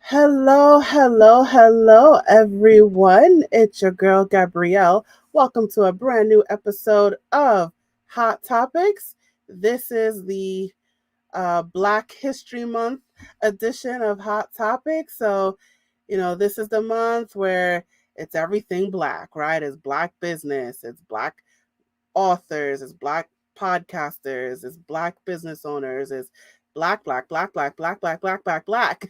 Hello, hello, hello, everyone. It's your girl, Gabrielle. Welcome to a brand new episode of Hot Topics. This is the Black History Month edition of Hot Topics. So, this is the month where it's everything Black, right? It's Black business, it's Black authors, it's Black podcasters, it's Black business owners, it's Black, Black, Black, Black, Black, Black, Black, Black, Black.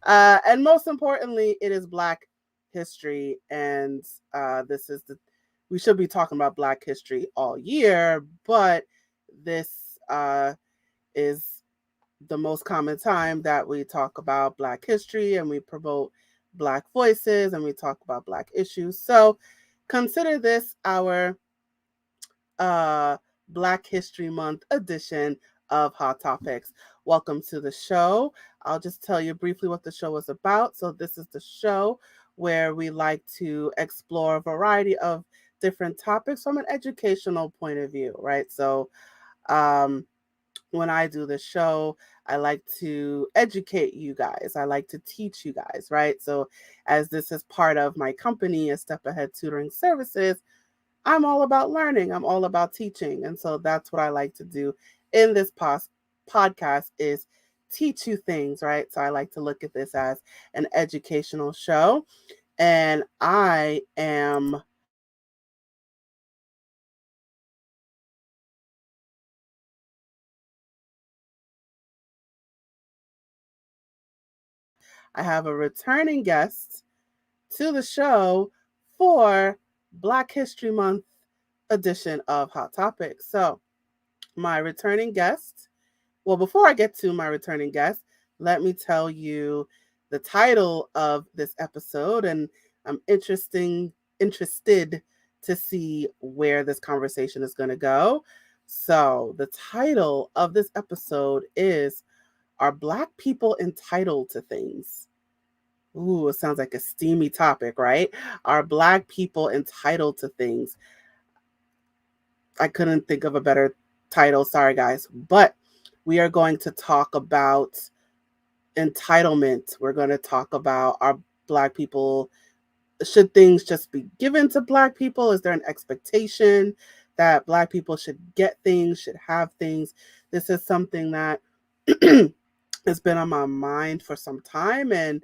And most importantly, it is Black history. And this is we should be talking about Black history all year, but this is the most common time that we talk about Black history and we promote Black voices and we talk about Black issues. So consider this our uh, Black History Month edition of Hot Topics. Welcome to the show. I'll just tell you briefly what the show is about. So, this is the show where we like to explore a variety of different topics from an educational point of view, right? So, um, when I do the show, I like to educate you guys. I like to teach you guys, right? So, as this is part of my company, A Step Ahead Tutoring Services, I'm all about learning. I'm all about teaching. And so that's what I like to do in this podcast is teach you things, right? So I like to look at this as an educational show. And I have a returning guest to the show for Black History Month edition of Hot Topics. So my returning guest. Well, before I get to my returning guest, let me tell you the title of this episode, and I'm interested to see where this conversation is going to go. So, the title of this episode is Are Black People Entitled to Things? Ooh, it sounds like a steamy topic, right? Are Black people entitled to things? I couldn't think of a better title. Sorry, guys. But we are going to talk about entitlement. We're going to talk about our Black people. Should things just be given to Black people? Is there an expectation that Black people should get things, should have things? This is something that has been on my mind for some time. And,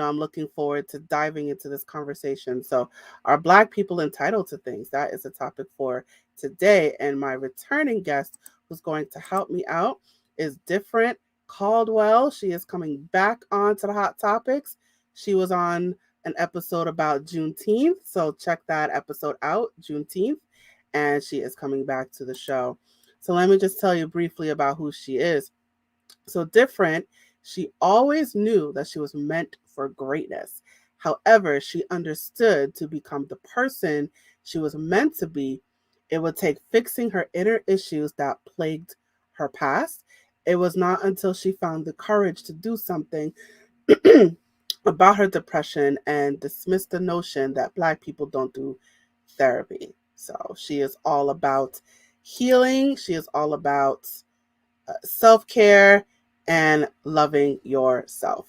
I'm looking forward to diving into this conversation. So, are Black people entitled to things? That is a topic for today. And my returning guest who's going to help me out is Difrent Caldwell. She is coming back on to the Hot Topics. She was on an episode about Juneteenth. So check that episode out, Juneteenth. And she is coming back to the show. So let me just tell you briefly about who she is. So Difrent, she always knew that she was meant for greatness. However, she understood to become the person she was meant to be, it would take fixing her inner issues that plagued her past. It was not until she found the courage to do something about her depression and dismissed the notion that Black people don't do therapy. So she is all about healing. She is all about self-care and loving yourself.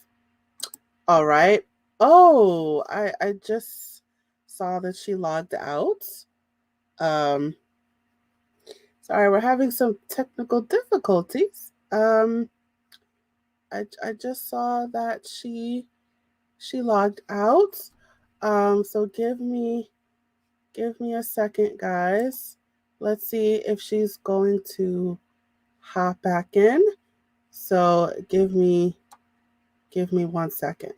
All right. Oh, I just saw that she logged out. Um, Sorry, we're having some technical difficulties. I just saw that she logged out. So give me a second, guys. Let's see if she's going to hop back in. So give me 1 second.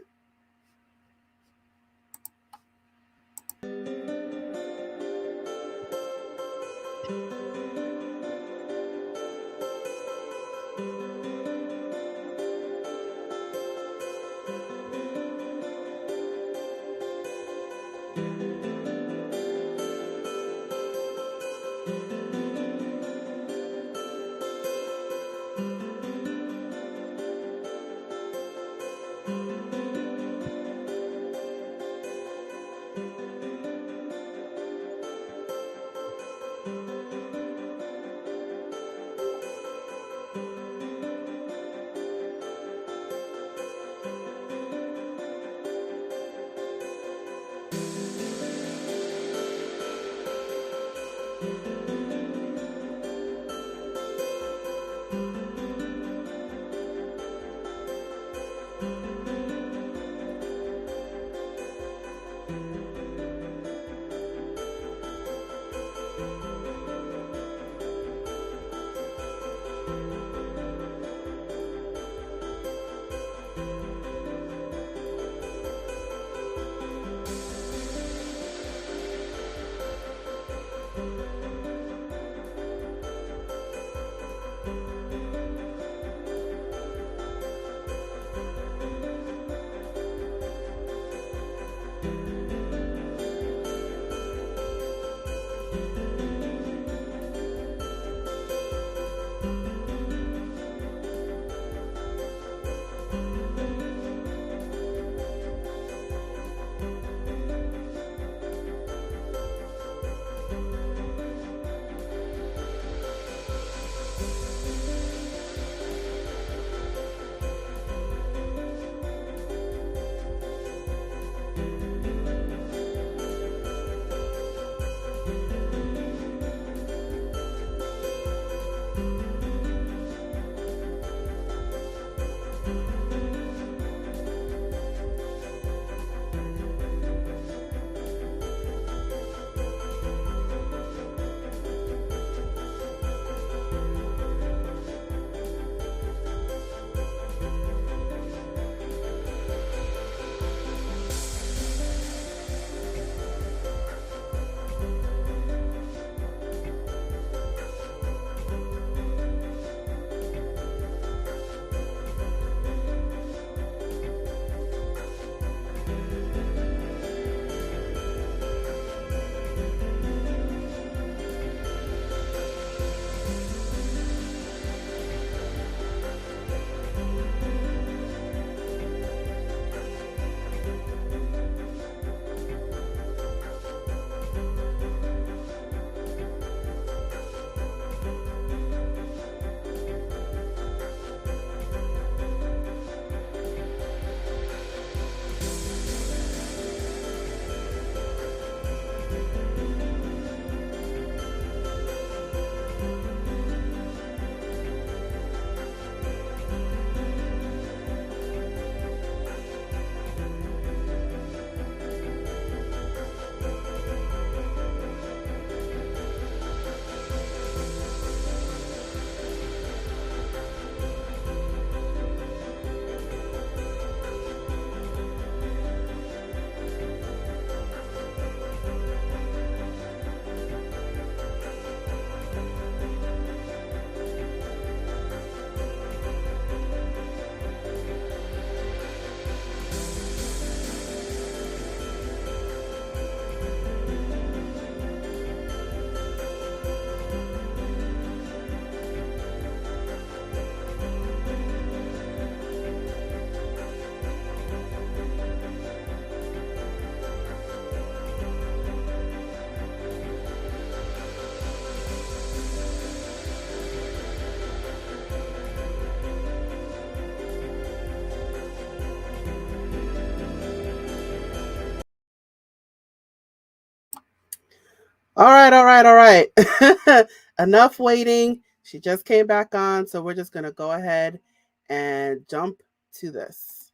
All right, all right, all right. Enough waiting. She just came back on, so we're just gonna go ahead and jump to this.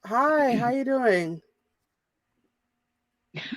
Hi, how you doing?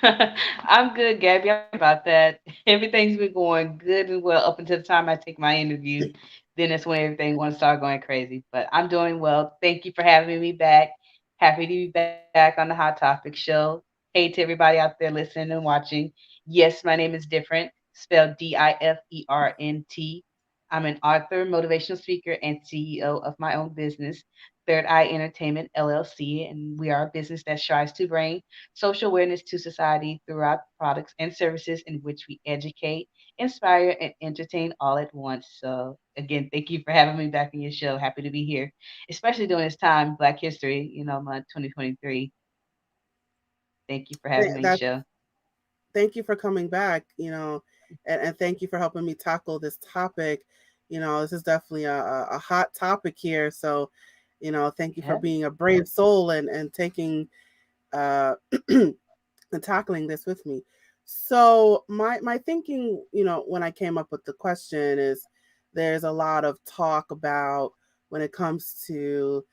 I'm good, Gabby. I'm about that. Everything's been going good and well up until the time I take my interview. Then that's when everything wants to start going crazy. But I'm doing well. Thank you for having me back. Happy to be back on the Hot Topic Show. Hey to everybody out there listening and watching. Yes, my name is Different, spelled Difrent. I'm an author, motivational speaker, and CEO of my own business, Third Eye Entertainment LLC, and we are a business that strives to bring social awareness to society throughout products and services in which we educate, inspire, and entertain all at once. So, again, thank you for having me back on your show. Happy to be here, especially during this time, Black History, month 2023. Thank you for having me on your That show. thank you for coming back. And thank you for helping me tackle this topic. This is definitely a hot topic here. So, thank you for Yeah. being a brave soul and taking uh, and tackling this with me. So my thinking, when I came up with the question is there's a lot of talk about when it comes to,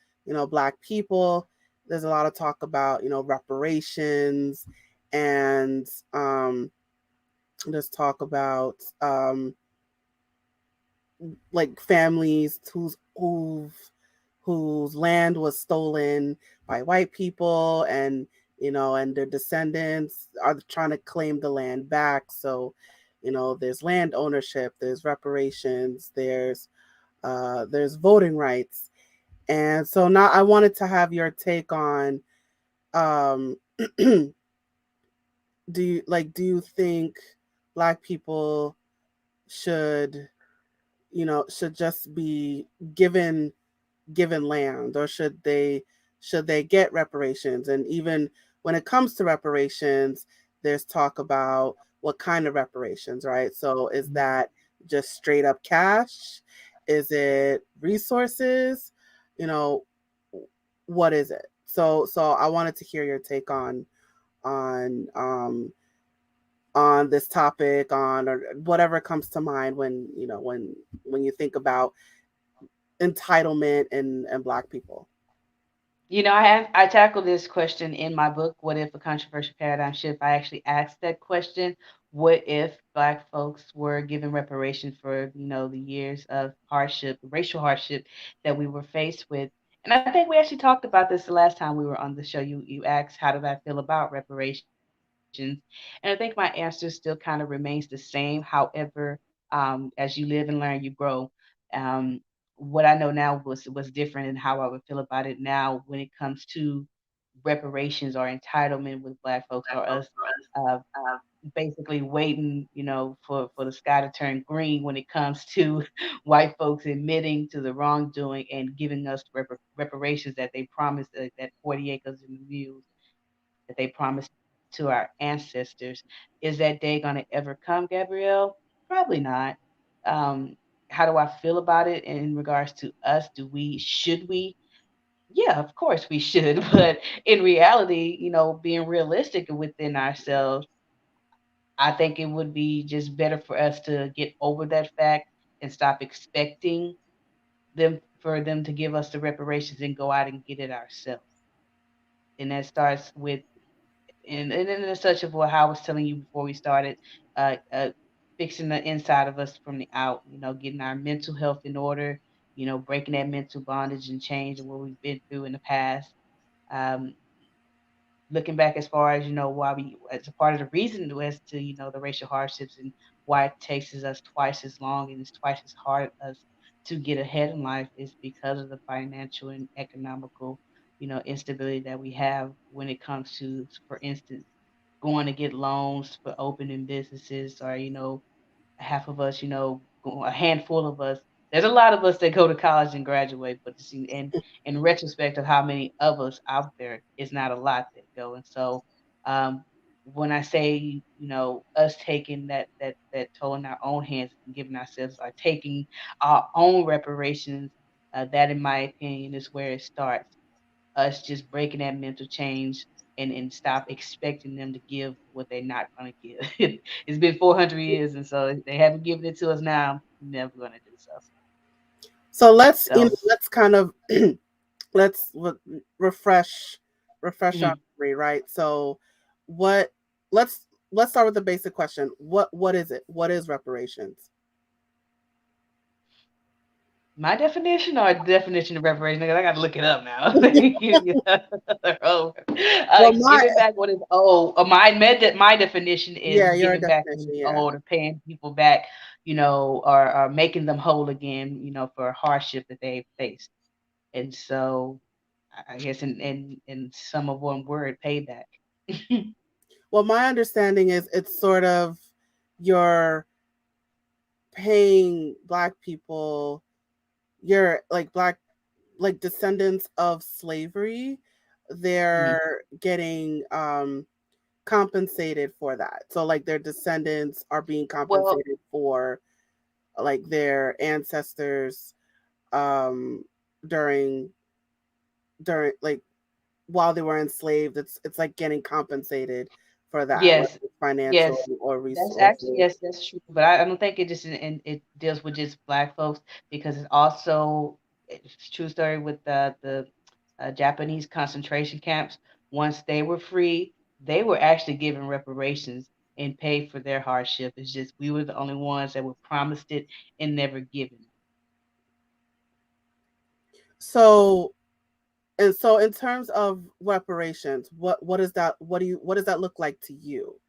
black people, there's a lot of talk about, reparations and there's talk about like families whose land was stolen by white people, and and their descendants are trying to claim the land back. So there's land ownership, there's reparations, there's voting rights. And so now I wanted to have your take on, um do you think black people should should just be given given land, or should they get reparations? And even when it comes to reparations, there's talk about what kind of reparations, right? So is Mhm. that just straight up cash? Is it resources? you know what is it? So I wanted to hear your take on um on this topic, on or whatever comes to mind when when you think about entitlement and black people. I tackled this question in my book, What If a Controversial Paradigm Shift? I actually asked that question. What if Black folks were given reparations for, the years of hardship, racial hardship that we were faced with? And I think we actually talked about this the last time we were on the show. You asked, how did I feel about reparations? And I think my answer still kind of remains the same. However, as you live and learn, you grow. Um, what I know now was different, and how I would feel about it now when it comes to reparations or entitlement with Black folks, or us uh, basically waiting, for the sky to turn green when it comes to white folks admitting to the wrongdoing and giving us reparations that they promised, that 40 acres and mules that they promised to our ancestors. Is that day going to ever come, Gabrielle? Probably not. Um, how do I feel about it in regards to us? Should we? Yeah, of course we should. But in reality, being realistic within ourselves, I think it would be just better for us to get over that fact and stop expecting them to give us the reparations and go out and get it ourselves. And that starts with, and in such of what how I was telling you before we started, uh, uh, fixing the inside of us from the out. Getting our mental health in order. Breaking that mental bondage and change of what we've been through in the past. Um, Looking back as far as why we, as a part of the reason as to the racial hardships and why it takes us twice as long and it's twice as hard us to get ahead in life, is because of the financial and economical instability that we have when it comes to, for instance, going to get loans for opening businesses, or half of us, a handful of us. There's a lot of us that go to college and graduate, but in retrospect of how many of us out there, it's not a lot that go. And so, um, when I say, us taking that toll in our own hands and giving ourselves, or taking our own reparations, that, in my opinion, is where it starts. Us just breaking that mental change, and stop expecting them to give what they're not going to give. It's been 400 years, and so if they haven't given it to us now, never going to do so. So let's, So, let's kind of let's refresh our mhm. memory, right? So what let's let's start with the basic question. What is it? What is reparations? My definition or definition of reparation? Because I got to look it up now. Oh, Well, my giving back what is owed. My definition is yeah, your giving back what definition, is yeah. owed, or paying people back, or making them whole again, for hardship that they faced. And so, I guess in some of one word, payback. Well, my understanding is it's sort of you're paying black people, you're like black, like descendants of slavery, Mhm. they're getting compensated for that. So like their descendants are being Well, compensated for like their ancestors um during during like while they were enslaved. It's like getting compensated for that, whether yes, it's financial yes. or That's actually, resources. yes, that's true. But I don't think it just it deals with just black folks, because it's also, it's a true story with the Japanese concentration camps. Once they were free, they were actually given reparations and paid for their hardship. It's just we were the only ones that were promised it and never given it. So and so in terms of reparations, what is that, what does that look like to you?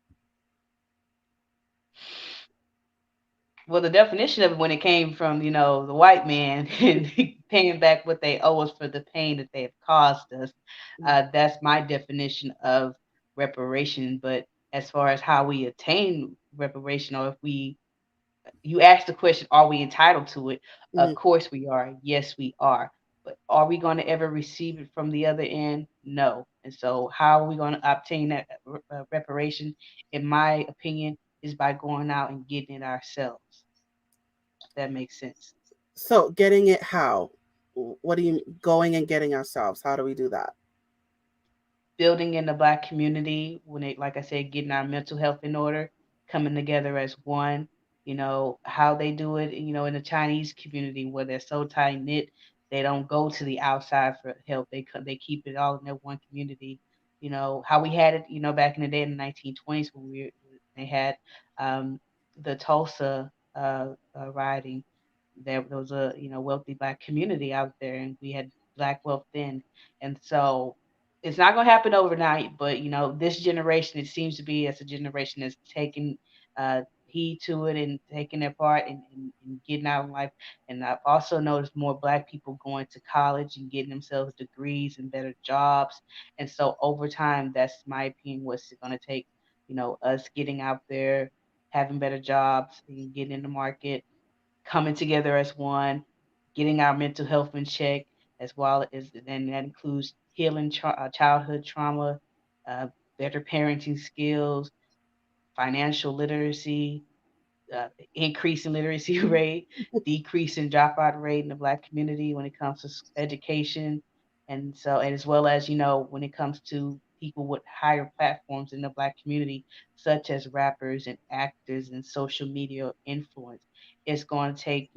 Well, the definition of it, when it came from, the white man and paying back what they owe us for the pain that they have caused us, that's my definition of reparation. But as far as how we attain reparation, or if you ask the question, are we entitled to it? Of Mhm. course we are. Yes, we are. But are we going to ever receive it from the other end? No. And so, how are we going to obtain that reparation? In my opinion, is by going out and getting it ourselves. That makes sense. So getting it how? What do you going and getting ourselves? How do we do that? Building in the black community, when it, like I said, getting our mental health in order, coming together as one. How they do it, in the Chinese community, where they're so tight knit, they don't go to the outside for help. They keep it all in their one community. How we had it, back in the day in the 1920s, when they had um, the Tulsa rioting. There was a, wealthy black community out there, and we had black wealth then. And so it's not going to happen overnight, but this generation, it seems to be as a generation that's taking heed to it and taking their part, and getting out in life. And I've also noticed more black people going to college and getting themselves degrees and better jobs. And so over time, that's my opinion, what's going to take, us getting out there, having better jobs and getting in the market, coming together as one, getting our mental health in check, as well as, and that includes healing childhood trauma, uh, better parenting skills, financial literacy, uh, increase in literacy rate, decrease in dropout rate in the black community when it comes to education, and as well as, when it comes to people with higher platforms in the black community, such as rappers and actors and social media influence. It's going to take,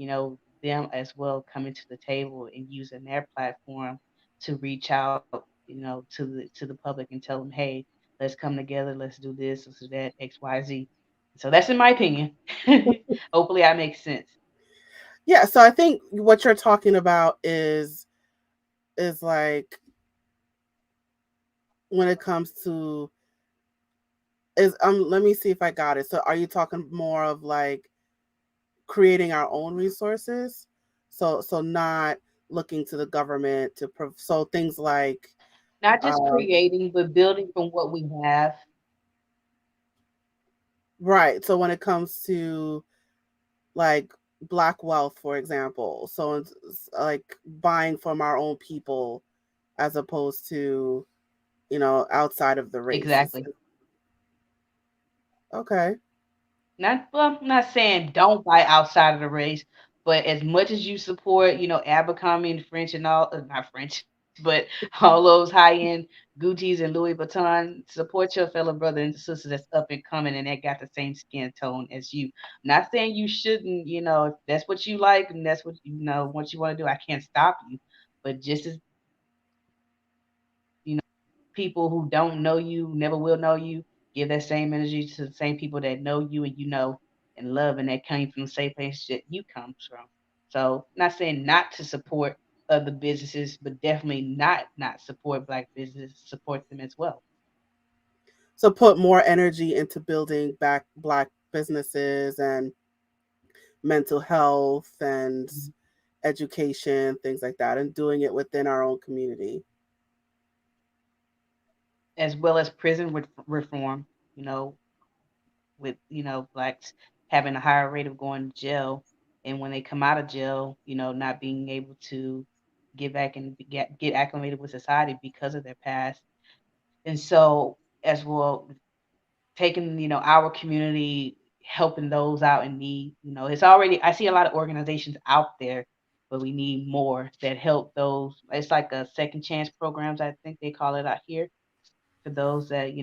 them as well coming to the table and using their platform to reach out, to the public, and tell them, hey, let's come together, let's do this, let's do that, XYZ. So that's in my opinion. Hopefully, I make sense. Yeah, so I think what you're talking about is like when it comes to is let me see if I got it. So are you talking more of like creating our own resources? So not looking to the government to so things like Not just uh, creating, but building from what we have. right. So when it comes to like black wealth, for example, so it's like buying from our own people as opposed to outside of the race. Exactly. Okay. Not, well, I'm not saying don't buy outside of the race, but as much as you support, Abercrombie and French and all, not French. But all those high end Gucci's and Louis Vuitton, support your fellow brother and sister that's up and coming and that got the same skin tone as you. Not saying you shouldn't, if that's what you like and that's what you want to do, I can't stop you. But just as people who don't know you, never will know you, give that same energy to the same people that know you and and love and that came from the same place that you comes from. So not saying not to support other businesses, but definitely not support black businesses, support them as well. So put more energy into building back black businesses and mental health and Mhm. education, things like that, and doing it within our own community. As well as prison reform, you know, with blacks having a higher rate of going to jail, and when they come out of jail, not being able to get back and get acclimated with society because of their past. And so as well, taking our community, helping those out in need. It's already, I see a lot of organizations out there, but we need more that help those. It's like a second chance programs, I think they call it out here, for those that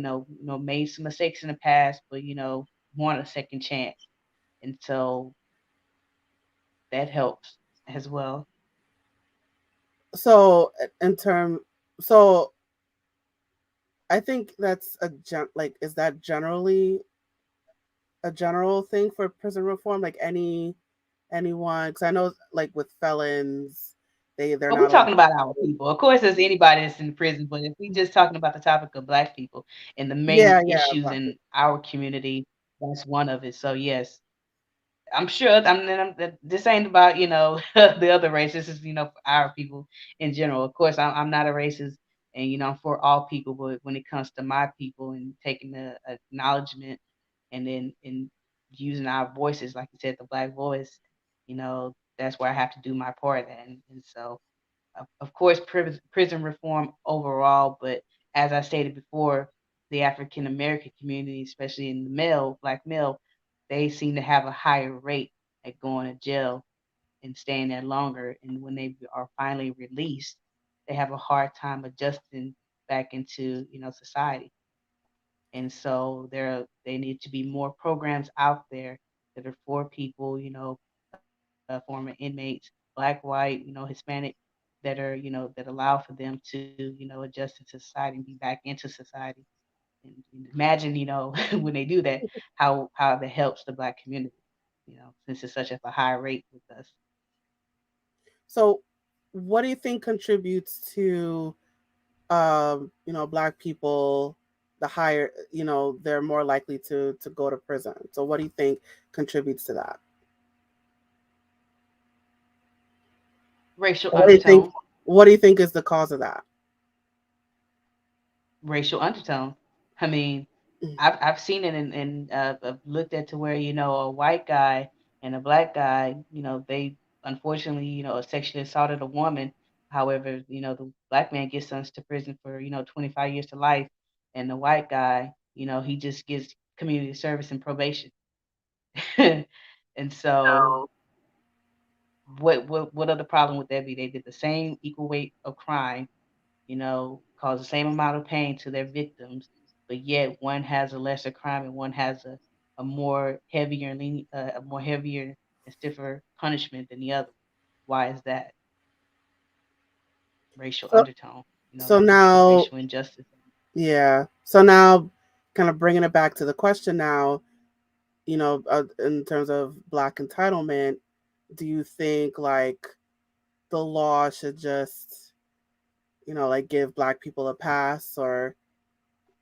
made some mistakes in the past, but want a second chance. And so that helps as well. So in term, so I think that's like, is that generally a general thing for prison reform? Like anyone, because I know like with felons, they're But we're not allowed. talking about our people. Of course, there's anybody that's in prison, but if we just talking about the topic of black people and the main Yeah, yeah, issues Black in people. our community, that's one of it. So yes, I'm sure. This ain't about the other race. This is for our people in general. Of course, I'm not a racist, and I'm for all people. But when it comes to my people and taking the acknowledgement and then in using our voices, like you said, the black voice, that's where I have to do my part. And so of course, prison reform overall, but as I stated before, the African American community, especially in the black male, they seem to have a higher rate at going to jail and staying there longer. And when they are finally released, they have a hard time adjusting back into society. And so they need to be more programs out there that are for people, former inmates, black, white, Hispanic, that are that allow for them to adjust into society and be back into society. And imagine when they do that, how that helps the black community. Since it's such a high rate with us. So, what do you think contributes to, Black people, the higher, they're more likely to go to prison? So, what do you think contributes to that? Racial What do you think? undertone, What do you think is the cause of that? racial undertone. I mean, I've seen it and I've looked at to where a white guy and a black guy, they unfortunately sexually assaulted a woman. However, the black man gets sentenced to prison for 25 years to life, and the white guy, he just gets community service and probation. And so what other problem would that be? They did the same equal weight of crime, cause the same amount of pain to their victims, but yet one has a lesser crime and one has a more heavier and a more heavier and stiffer punishment than the other. Why is that? Racial So, undertone, so now, racial injustice. yeah. So now, kind of bringing it back to the question now, in terms of Black entitlement, do you think like the law should just, like give Black people a pass, or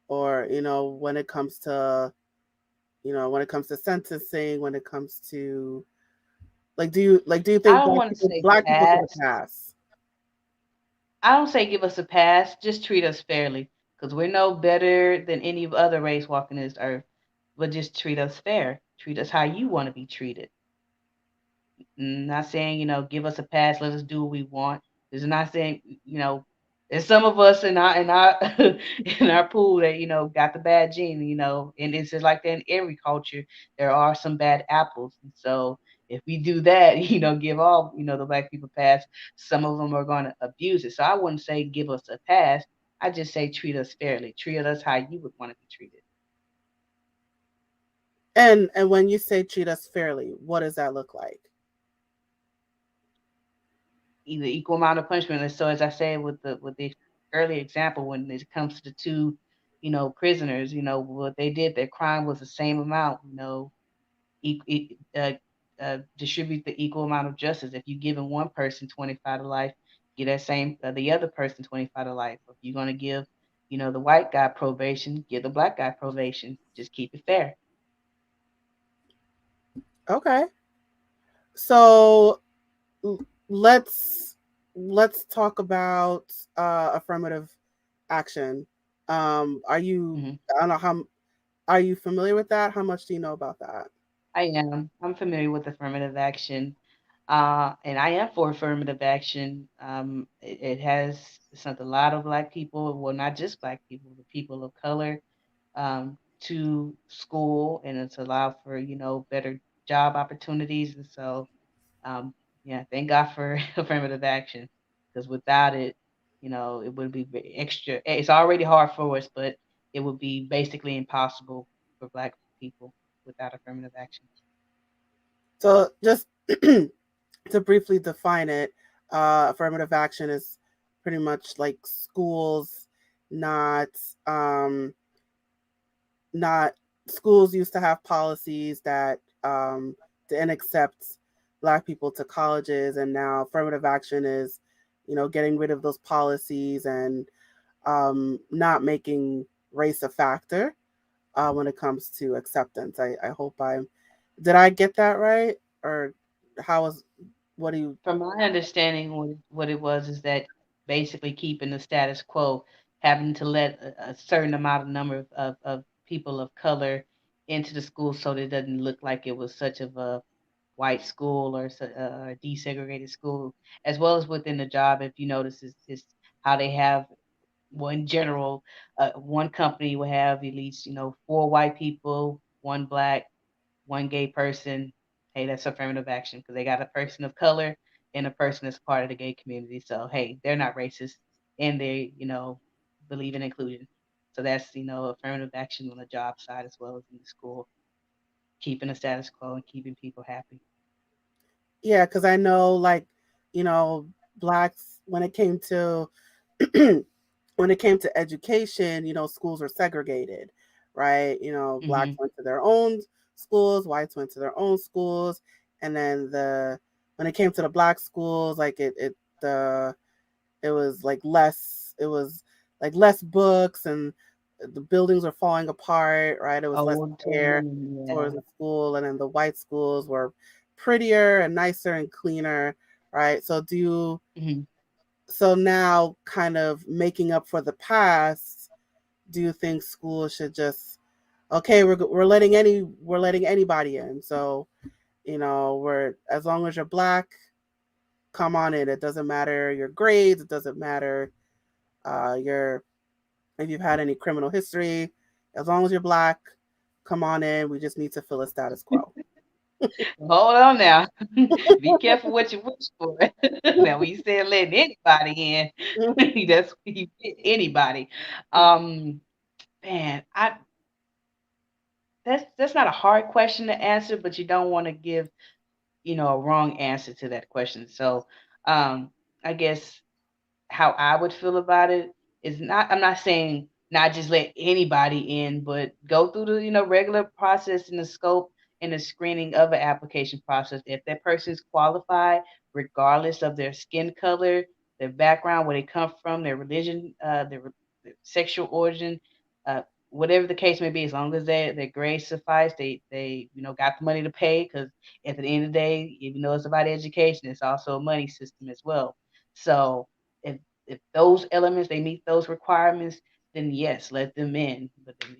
when it comes to, when it comes to sentencing, when it comes to, do you I think don't Black want to people say Black people get a pass. pass? I don't say give us a pass. Just treat us fairly, because we're no better than any other race walking this earth. But just treat us fair. Treat us how you want to be treated. Not saying, give us a pass, let us do what we want. It's not saying, there's some of us in our in our pool that, got the bad gene, and it's just like that in every culture. There are some bad apples. And so if we do that, give all, the black people pass, some of them are going to abuse it. So I wouldn't say give us a pass. I just say treat us fairly. Treat us how you would want to be treated. And when you say treat us fairly, what does that look like? Either equal amount of punishment. And so as I said with the early example, when it comes to the two, prisoners, what they did, their crime was the same amount, distribute the equal amount of justice. If you're giving one person 25 to life, give that same the other person 25 to life. If you're gonna give, the white guy probation, give the black guy probation. Just keep it fair. Okay. So let's let's talk about affirmative action. Are you? Hmm. I don't know how. Are you familiar with that? How much do you know about that? I am. I'm familiar with affirmative action, and I am for affirmative action. It has sent a lot of black people, well, not just black people, but people of color, to school, and it's allowed for better job opportunities. And so, um, yeah, thank God for affirmative action, because without it, it would be extra. It's already hard for us, but it would be basically impossible for black people without affirmative action. So just to briefly define it, affirmative action is pretty much like schools not um, not schools used to have policies that didn't accept black people to colleges, and now affirmative action is, getting rid of those policies and not making race a factor when it comes to acceptance. I hope I'm. Did I get that right, or how was? What do you? From my understanding, what it was is that basically keeping the status quo, having to let a certain amount of number of people of color into the school so that it doesn't look like it was such of a white school or a desegregated school, as well as within the job. If you notice, is how they have, well, in general, one company will have at least, four white people, one black, one gay person. Hey, that's affirmative action because they got a person of color and a person that's part of the gay community. So hey, they're not racist and they, believe in inclusion. So that's, affirmative action on the job side as well as in the school, keeping the status quo and keeping people happy. Yeah, because I know, like, you know, blacks when it came to when it came to education, schools were segregated, right? Blacks Hmm. went to their own schools, whites went to their own schools, and then the when it came to the black schools, like the it was like less it was like less books, and the buildings were falling apart, right? It was less Old care time, towards yeah. the school, and then the white schools were prettier and nicer and cleaner, right? Hmm. So now, kind of making up for the past, do you think schools should just, okay, we're letting anybody in, so we're, as long as you're black, come on in. It doesn't matter your grades, it doesn't matter your if you've had any criminal history, as long as you're black, come on in. We just need to fill a status quo. Hold on now. Be careful what you wish for. Now, when you said letting anybody in, that's you get anybody. Um, Man, that's not a hard question to answer, but you don't want to give, a wrong answer to that question. So, um, I guess how I would feel about it is not, I'm not saying not just let anybody in, but go through the, regular process and the scope and the screening of an application process. If that person is qualified, regardless of their skin color, their background, where they come from, their religion, their sexual origin, uh, whatever the case may be, as long as their grades suffice, they got the money to pay, because at the end of the day, even though it's about education, it's also a money system as well. So if those elements, they meet those requirements, then yes, let them in. But then,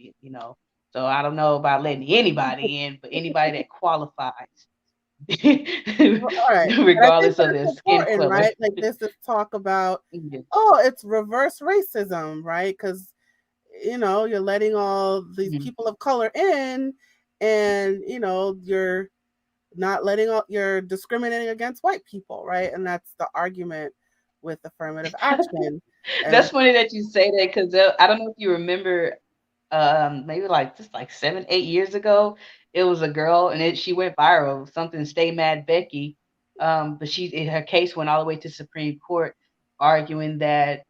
so I don't know about letting anybody in, but anybody that qualifies, Well, all right. And I think regardless of that's their skin important, color. right? Like, this is talk about, Yeah. oh, it's reverse racism, right? Because, you're letting all these Mhm. people of color in, and, you're not letting all you're discriminating against white people, right? And that's the argument with affirmative action. And That's funny that you say that because I don't know if you remember, maybe like just like 7, 8 years ago, it was a girl and she went viral. Something "Stay Mad Becky," but her case went all the way to Supreme Court, arguing that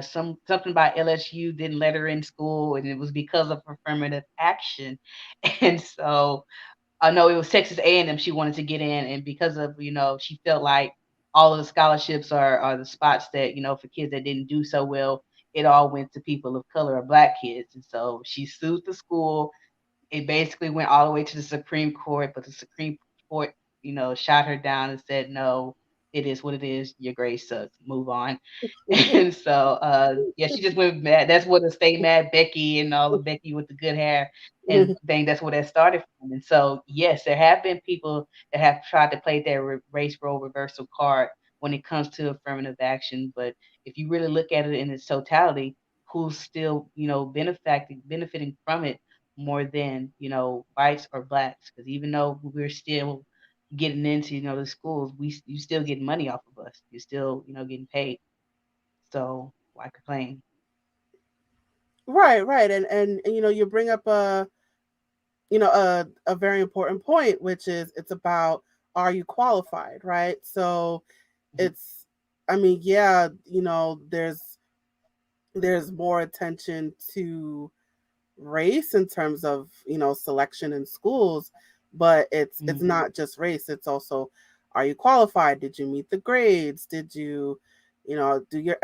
something about LSU didn't let her in school, and it was because of affirmative action, and so no, it was Texas A&M she wanted to get in, and because of she felt like all of the scholarships are the spots that for kids that didn't do so well, it all went to people of color or black kids, and so she sued the school. It basically went all the way to the Supreme Court, but the Supreme Court shot her down and said no. It is what it is. Your grade sucks. Move on. And so, yeah, she just went mad. That's what the "Stay Mad Becky" and all the Becky with the good hair and thing. That's where that started from. And so, yes, there have been people that have tried to play their race role reversal card when it comes to affirmative action. But if you really look at it in its totality, who's still benefiting from it more than whites or blacks? Because even though we're still getting into the schools, you still get money off of us. You're still getting paid. So why complain? right, right. And you bring up a very important point, which is it's about, are you qualified, right? So Mhm, it's, I mean, yeah, there's more attention to race in terms of selection in schools, but it's mhm, not just race. It's also, are you qualified? Did you meet the grades? Did you do your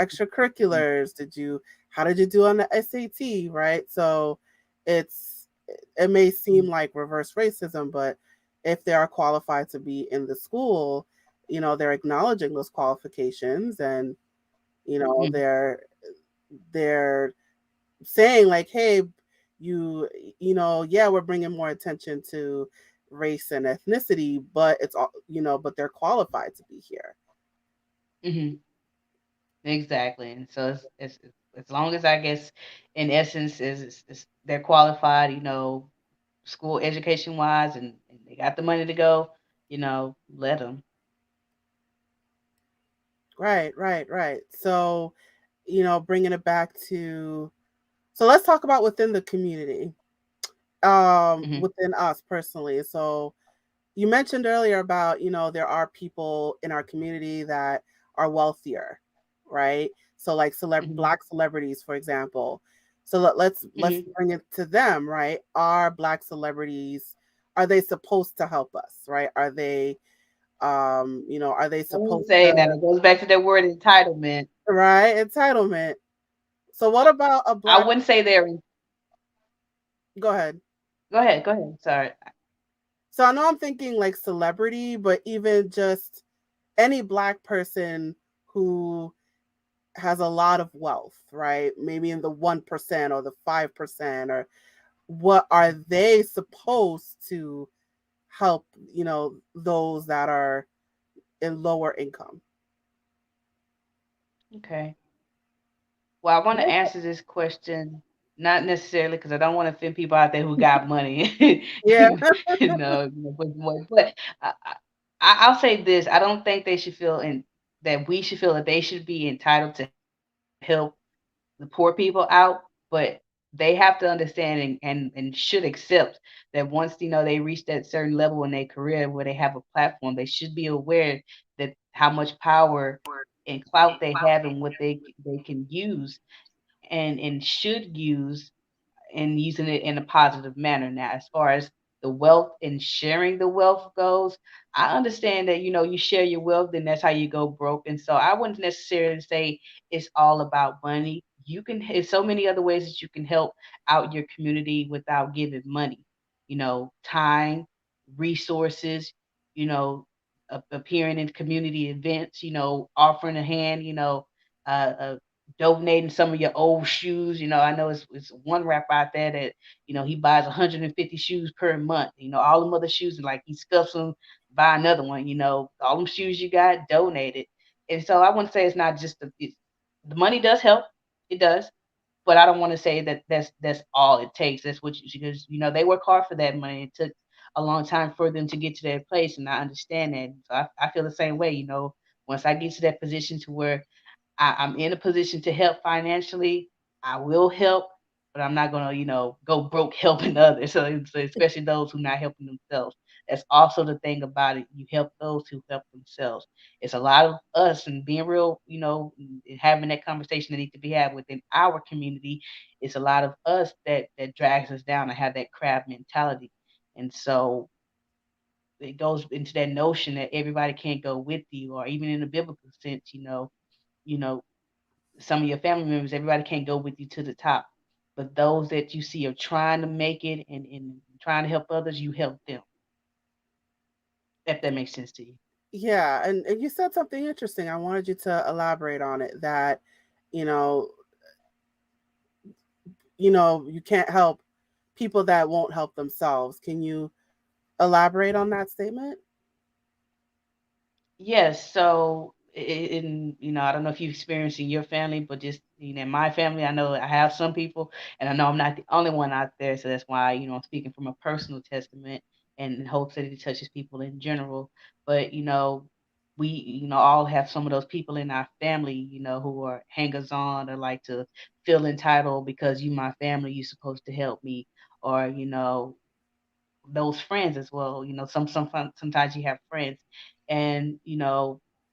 mhm, extracurriculars? How did you do on the SAT, right? So it's it may seem mhm, like reverse racism, but if they are qualified to be in the school, they're acknowledging those qualifications, and you know mhm. they're they're saying like, hey, you yeah, we're bringing more attention to race and ethnicity, but it's all but they're qualified to be here. Mhm. Exactly. And so it's as long as I guess in essence is they're qualified, school education wise, and they got the money to go, let them. Right, right, right. So bringing it back to, so let's talk about within the community, Mhm, within us personally. So you mentioned earlier about there are people in our community that are wealthier, right? So like mhm, black celebrities, for example. So let's mhm. bring it to them, right? Are black celebrities, are they supposed to help us, right? Are they I wouldn't supposed say to, that. It goes back to that word entitlement. right? Entitlement. So what about a I black, wouldn't say they're. go ahead. Go ahead. Go ahead. Sorry. So I know I'm thinking like celebrity, but even just any black person who has a lot of wealth, right? Maybe in the 1% or the 5%, or what are they supposed to help, those that are in lower income? Okay. Well, I want to answer this question not necessarily because I don't want to offend people out there who got money, Yeah. but I'll say this: I don't think they should feel in that we should feel that they should be entitled to help the poor people out, but they have to understand and should accept that once they reach that certain level in their career where they have a platform, they should be aware that how much power and clout they have and what they can use and should use and using it in a positive manner. Now, as far as the wealth and sharing the wealth goes, I understand that you share your wealth, then that's how you go broke. And so I wouldn't necessarily say it's all about money. You can, there's so many other ways that you can help out your community without giving money. Time, resources, you know, appearing in community events, offering a hand, uh, donating some of your old shoes. I know it's one rapper out there that he buys 150 shoes per month. All them other shoes, and like he scuffs them, buy another one. All them shoes you got, donate it. And so I wouldn't say it's not just the money does help, it does, but I don't want to say that that's all it takes. That's what because they work hard for that money. It took a long time for them to get to that place, and I understand that. So I feel the same way. Once I get to that position to where I'm in a position to help financially, I will help, but I'm not gonna, go broke helping others. So especially those who not helping themselves. That's also the thing about it. You help those who help themselves. It's a lot of us and being real, and having that conversation that needs to be had within our community. It's a lot of us that drags us down and have that crab mentality. And so it goes into that notion that everybody can't go with you, or even in a biblical sense, you know, some of your family members, everybody can't go with you to the top. But those that you see are trying to make it and trying to help others, you help them. If that makes sense to you. Yeah, and you said something interesting. I wanted you to elaborate on it that, you know, you can't help people that won't help themselves. Can you elaborate on that statement? Yes, so in I don't know if you've experienced in your family, but just in my family, I know I have some people, and I know I'm not the only one out there. So that's why I'm speaking from a personal testament, and in hopes that it touches people in general. But we all have some of those people in our family, who are hangers on or like to feel entitled because you my family, you supposed to help me, or those friends as well. Sometimes you have friends, and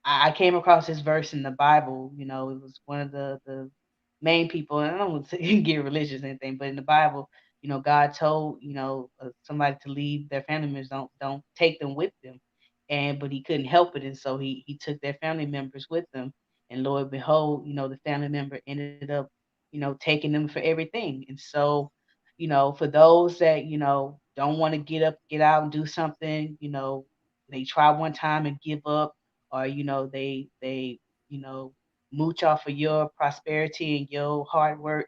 I came across this verse in the Bible. It was one of the main people, and I don't want to get religious or anything, but in the Bible, God told somebody to leave their family members. Don't take them with them, and but he couldn't help it, and so he took their family members with them, and Lord behold, the family member ended up taking them for everything, and so for those that, don't want to get out and do something, they try one time and give up, or, they, you know, mooch off of your prosperity and your hard work.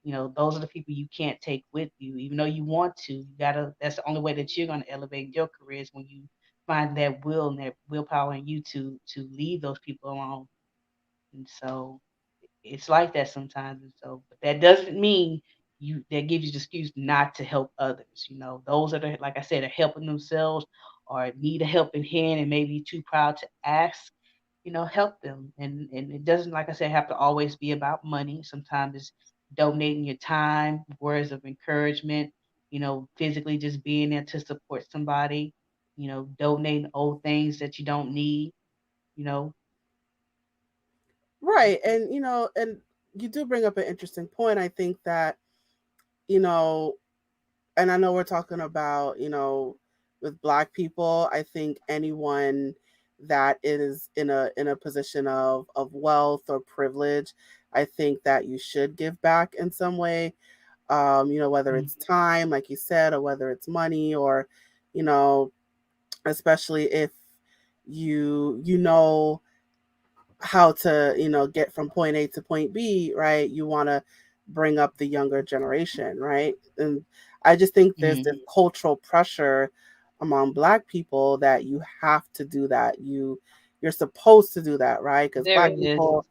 Those are the people you can't take with you, even though you want to. That's the only way that you're going to elevate your career is when you find that will and that willpower in you to leave those people alone. And so it's like that sometimes. And so, but that doesn't mean that gives you the excuse not to help others. Those that are, like I said, are helping themselves or need a helping hand and maybe too proud to ask, help them. And it doesn't, like I said, have to always be about money. Sometimes it's donating your time, words of encouragement, physically just being there to support somebody, donating old things that you don't need, you know. Right. And you do bring up an interesting point. I think that, you know, and I know we're talking about, with black people, I think anyone that is in a position of wealth or privilege, I think that you should give back in some way. Whether Mhm. it's time, like you said, or whether it's money, or, you know, especially if you know how to get from point A to point B, right? You want to bring up the younger generation, right? And I just think there's Mhm. this cultural pressure among black people that you have to do that. You're supposed to do that, right? Because There it is.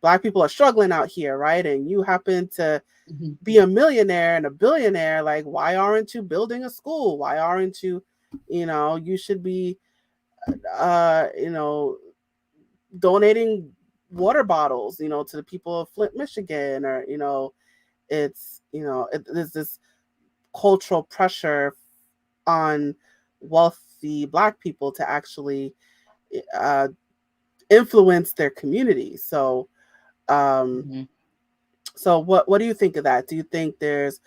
black people are struggling out here, right? And you happen to Mhm. be a millionaire and a billionaire. Like, why aren't you building a school? Why aren't you, you should be uh you know donating water bottles, to the people of Flint, Michigan, or there's this cultural pressure on wealthy black people to actually uh, influence their community. Um, Mhm. so what do you think of that? Do you think there's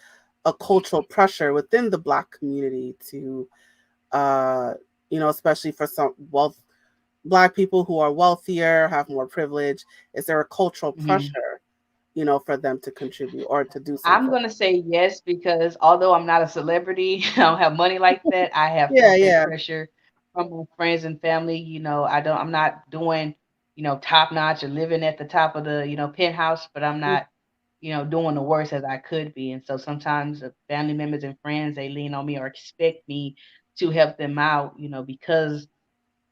a cultural pressure within the black community to, uh, especially for some black people who are wealthier, have more privilege? Is there a cultural Mhm. pressure, for them to contribute or to do I'm something? gonna say yes because although I'm not a celebrity, I don't have money like that. I have Yeah, felt that yeah. pressure from my friends and family. I'm not doing, top notch or living at the top of the, penthouse, but I'm Mm. not, doing the worst as I could be. And so sometimes family members and friends, they lean on me or expect me to help them out, because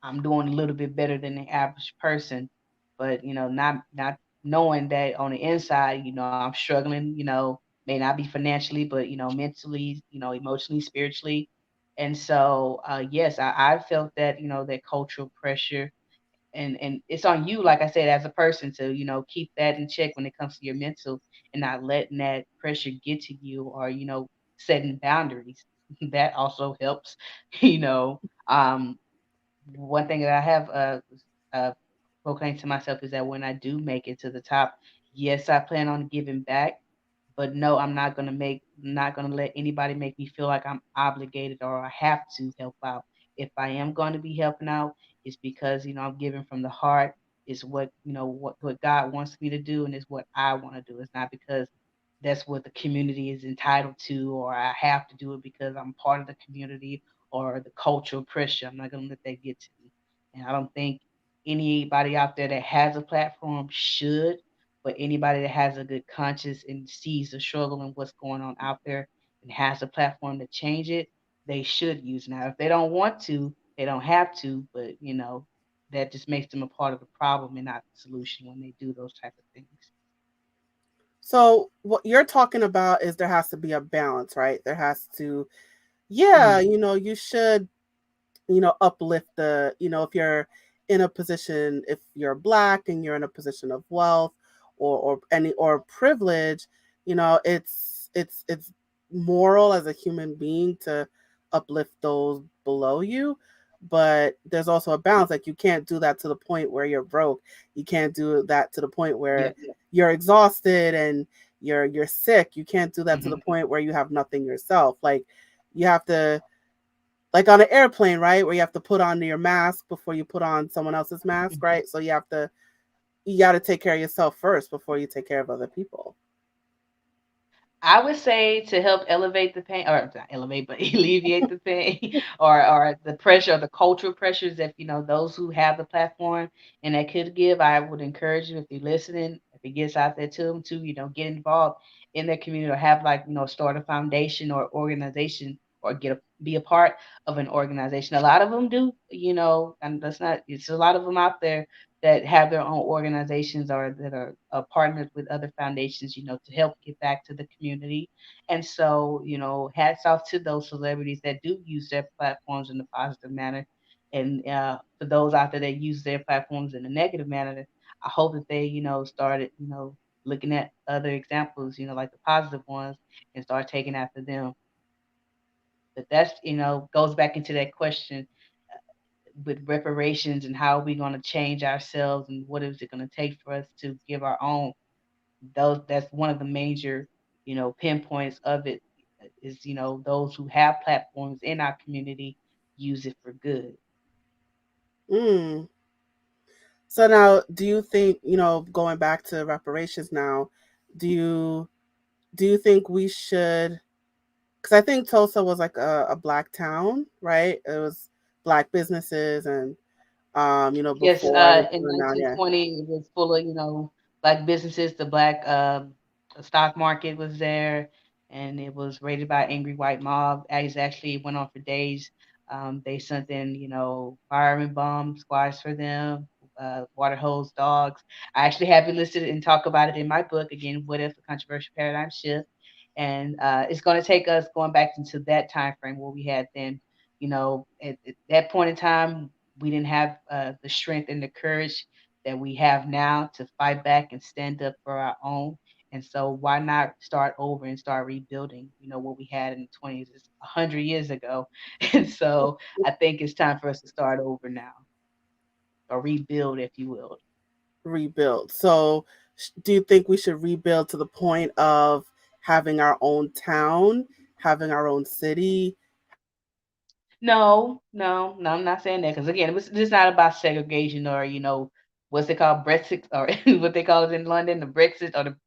I'm doing a little bit better than the average person, but not knowing that on the inside, I'm struggling. May not be financially, but mentally, emotionally, spiritually. And so, yes, I felt that, that cultural pressure, and it's on you, like I said, as a person to, keep that in check when it comes to your mental, and not letting that pressure get to you, or, setting boundaries. That also helps. you know. Um, One thing that I have uh proclaimed to myself is that when I do make it to the top, yes, I plan on giving back, but no, I'm not gonna let anybody make me feel like I'm obligated or I have to help out. If I am going to be helping out, it's because I'm giving from the heart. It's what God wants me to do, and it's what I want to do. It's not because that's what the community is entitled to, or I have to do it because I'm part of the community, or the cultural pressure. I'm not gonna let that get to me. And I don't think anybody out there that has a platform should, but anybody that has a good conscience and sees the struggle and what's going on out there and has a platform to change it, they should use. Now, if they don't want to, they don't have to, but that just makes them a part of the problem and not the solution when they do those type of things. So what you're talking about is there has to be a balance, right? There has to, yeah, Mhm. you should, uplift the, if you're in a position, if you're black and you're in a position of wealth or privilege, it's moral as a human being to uplift those below you. But there's also a balance. Like you can't do that to the point where you're broke. You can't do that to the point where Yep. you're exhausted and you're sick. You can't do that to the Mhm. point where you have nothing yourself. Like you have to, like on an airplane, right? Where you have to put on your mask before you put on someone else's mask, right? So you got to take care of yourself first before you take care of other people. I would say to help elevate the pain, or not elevate, but alleviate the pain, or the pressure, or the cultural pressures that those who have the platform and that could give. I would encourage you, if you're listening, if it gets out there to them, to get involved in their community, or have, like, start a foundation or organization, or be a part of an organization. A lot of them do, and that's not. It's a lot of them out there that have their own organizations, or that are partnered with other foundations, to help give back to the community. And so, hats off to those celebrities that do use their platforms in a positive manner. And for those out there that use their platforms in a negative manner, I hope that they, started, looking at other examples, like the positive ones, and start taking after them. But that's, goes back into that question with reparations, and how are we going to change ourselves, and what is it going to take for us to give our own. That's one of the major, pinpoints of it, is, those who have platforms in our community use it for good. Mm. So now, do you think, going back to reparations now, do you do you think we should? Because I think Tulsa was like a black town, right? It was black businesses and Yes, before it in burned down. Yeah. 1920, it was full of, black businesses. The black stock market was there, and it was raided by angry white mob. It actually went on for days. They sent in, fire and bomb squads for them, water hose dogs. I actually have it listed and talk about it in my book again. What if a controversial paradigm shift? And it's going to take us going back into that time frame where we had then, at that point in time, we didn't have the strength and the courage that we have now to fight back and stand up for our own. And so, why not start over and start rebuilding? What we had in the 20s is 100 years ago. And so, I think it's time for us to start over now, or rebuild, if you will. Rebuild. So, do you think we should rebuild to the point of having our own town, having our own city? No, no, no, I'm not saying that, because again, it's not about segregation, or what's it called, Brexit, or what they call it in London, the Brexit, or the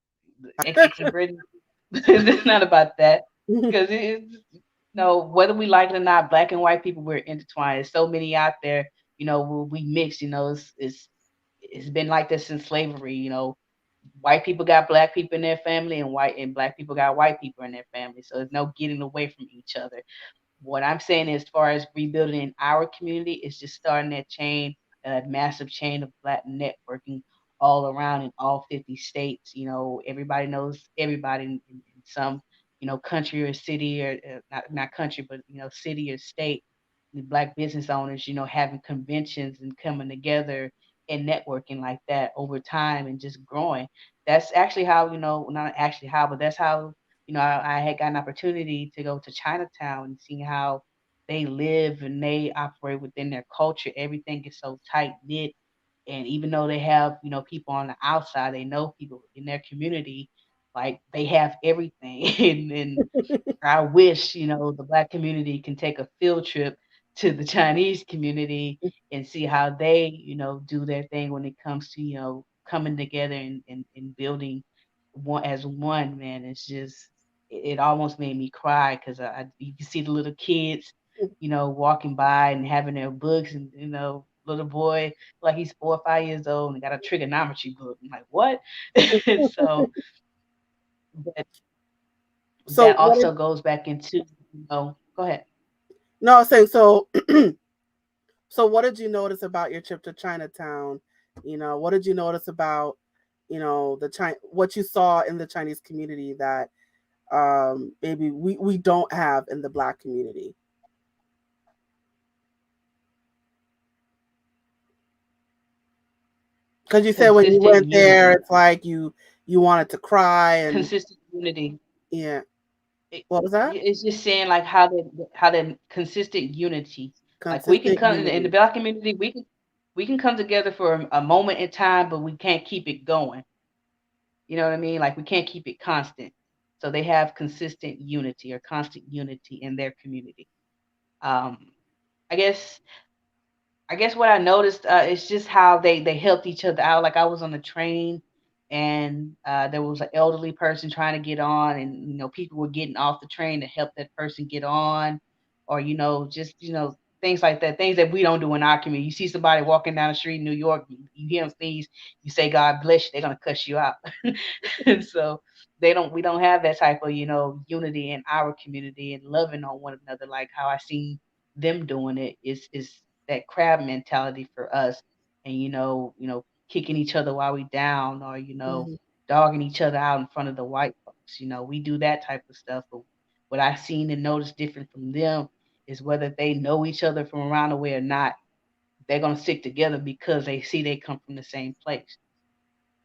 exit from Britain. It's not about that, because it's, no, whether we like it or not, black and white people, we're intertwined. There's so many out there, we mix. It's been like this since slavery. White people got black people in their family, and white and black people got white people in their family. So there's no getting away from each other. What I'm saying, as far as rebuilding in our community, is just starting that chain, that massive chain of black networking all around in all 50 states. Everybody knows everybody in some, country or city, or not country, but city or state, the black business owners, having conventions and coming together and networking like that over time and just growing. That's actually how, not actually how, but that's how, I had got an opportunity to go to Chinatown and seeing how they live and they operate within their culture. Everything is so tight knit. And even though they have, people on the outside, they know people in their community, like they have everything. And I wish, the black community can take a field trip to the Chinese community and see how they, do their thing when it comes to, coming together and building one as one, man. It's just, it almost made me cry because you can see the little kids, walking by and having their books and, little boy, like he's 4 or 5 years old and got a trigonometry book. I'm like, what? So, but So that what? also goes back into, go ahead. No, I was saying so. So what did you notice about your trip to Chinatown? What did you notice about, the China, what you saw in the Chinese community that maybe we don't have in the black community? Because you said when you Consistent went there, unity, it's like you wanted to cry and consistent unity. yeah. It, What was that? it's just saying like how the consistent unity. Like we can Consistent come in the unity. black community, we can come together for a moment in time, but we can't keep it going. You know what I mean? Like we can't keep it constant. So they have consistent unity or constant unity in their community. Um, I guess what I noticed is just how they helped each other out. Like I was on the train, and there was an elderly person trying to get on, and people were getting off the train to help that person get on, or just things like that, things that we don't do in our community. You see somebody walking down the street in New York, you hear them sneeze, you say God bless you, they're gonna cuss you out. And so we don't have that type of unity in our community and loving on one another like how I seen them doing it. Is that crab mentality for us, and kicking each other while we down, or Hmm. dogging each other out in front of the white folks. We do that type of stuff. But what I've seen and noticed different from them is whether they know each other from around the way or not, they're gonna stick together because they see they come from the same place.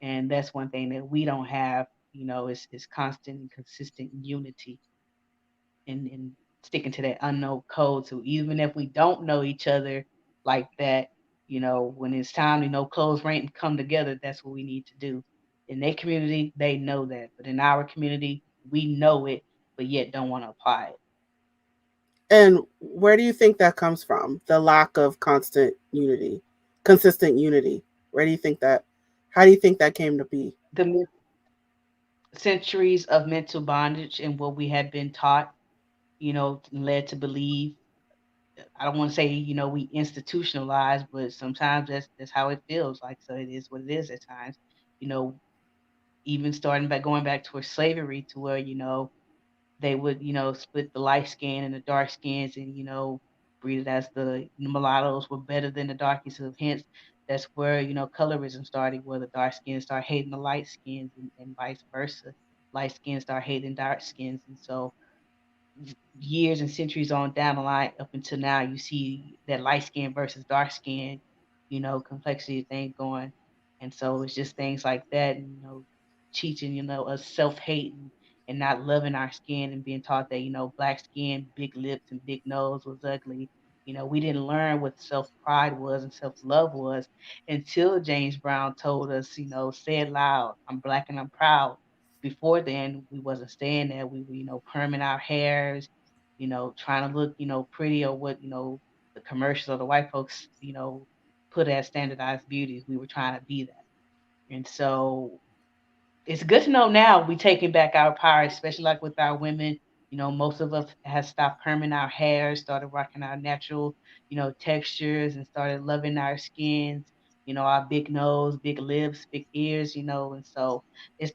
And that's one thing that we don't have, is constant and consistent unity, and sticking to that unknown code. So even if we don't know each other like that, when it's time to close rank and come together, that's what we need to do. In their community, they know that, but in our community, we know it, but yet don't want to apply it. And where do you think that comes from? The lack of consistent unity. Where do you think that? How do you think that came to be? The centuries of mental bondage and what we had been taught, led to believe. I don't want to say, we institutionalized, but sometimes that's how it feels like. So it is what it is at times. You know, Even starting by going back towards slavery, to where they would split the light skin and the dark skins, and breed it as the mulattoes were better than the darkies. So hence that's where colorism started, where the dark skins start hating the light skins, and vice versa. Light skins start hating dark skins, and so years and centuries on down the line up until now, you see that light skin versus dark skin, complexity thing going. And so it's just things like that, and, teaching, us self hate, and not loving our skin, and being taught that, black skin, big lips, and big nose was ugly. We didn't learn what self pride was and self love was until James Brown told us, say it loud, I'm black and I'm proud. Before then, we wasn't saying that. We were, perming our hairs, trying to look, pretty, or what, the commercials or the white folks, put as standardized beauties. We were trying to be that. And so it's good to know now we taking back our power, especially like with our women. Most of us has stopped perming our hair, started rocking our natural, textures, and started loving our skins. Our big nose, big lips, big ears. And so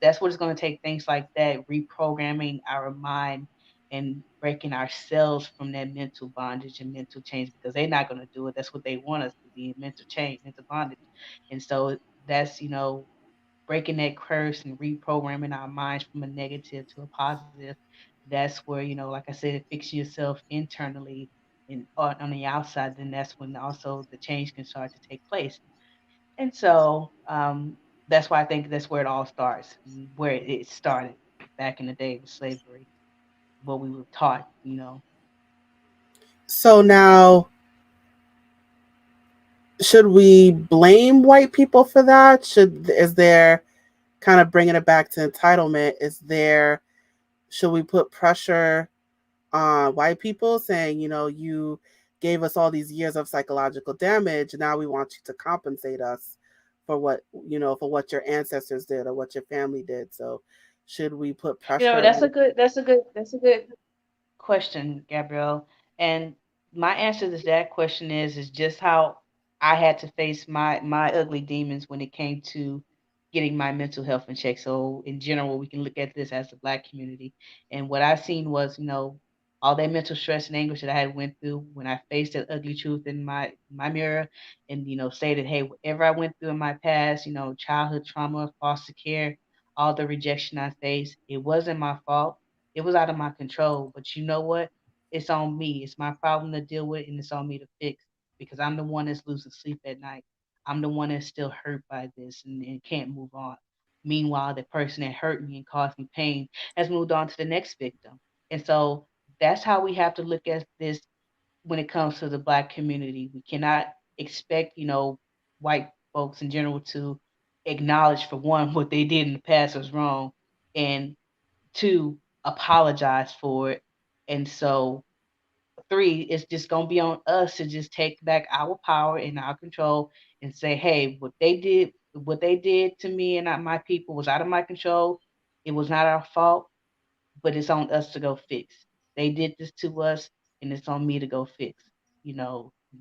that's what it's going to take. Things like that, reprogramming our mind and breaking ourselves from that mental bondage and mental change, because they're not going to do it. That's what they want us to be, mental change, mental bondage. And so that's breaking that curse and reprogramming our minds from a negative to a positive. that's where, like I said, fix yourself internally and on the outside, then that's when also the change can start to take place. And so that's why I think that's where it all starts, where it started back in the day with slavery, what we were taught. So now, should we blame white people for that? Is there, kind of bringing it back to entitlement? Should we put pressure on white people saying, you gave us all these years of psychological damage. Now we want you to compensate us for what your ancestors did or what your family did. So should we put pressure? That's a good question, Gabrielle. And my answer to that question is just how I had to face my ugly demons when it came to getting my mental health in check. So in general, we can look at this as the Black community. And what I seen was, all that mental stress and anguish that I had went through when I faced that ugly truth in my mirror, and stated, hey, whatever I went through in my past, childhood trauma, foster care, all the rejection I faced, it wasn't my fault. It was out of my control. But you know what? It's on me. It's my problem to deal with, and it's on me to fix, because I'm the one that's losing sleep at night. I'm the one that's still hurt by this and can't move on. Meanwhile, the person that hurt me and caused me pain has moved on to the next victim. And so that's how we have to look at this when it comes to the Black community. We cannot expect, white folks in general to acknowledge, for one, what they did in the past was wrong, and two, apologize for it. And so three, it's just gonna be on us to just take back our power and our control and say, hey, what they did to me and my people was out of my control. It was not our fault, but it's on us to go fix. They did this to us, and it's on me to go fix.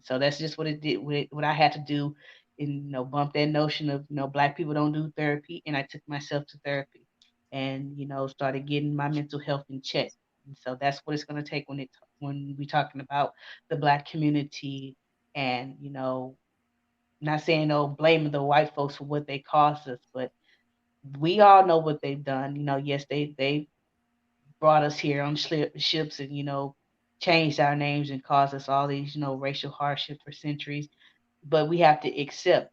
So that's just what it did. What I had to do, and bump that notion of Black people don't do therapy, and I took myself to therapy, and started getting my mental health in check. And so that's what it's going to take when we're talking about the Black community, and not saying blaming the white folks for what they caused us, but we all know what they've done. Yes, they brought us here on ships and changed our names and caused us all these racial hardship for centuries. But we have to accept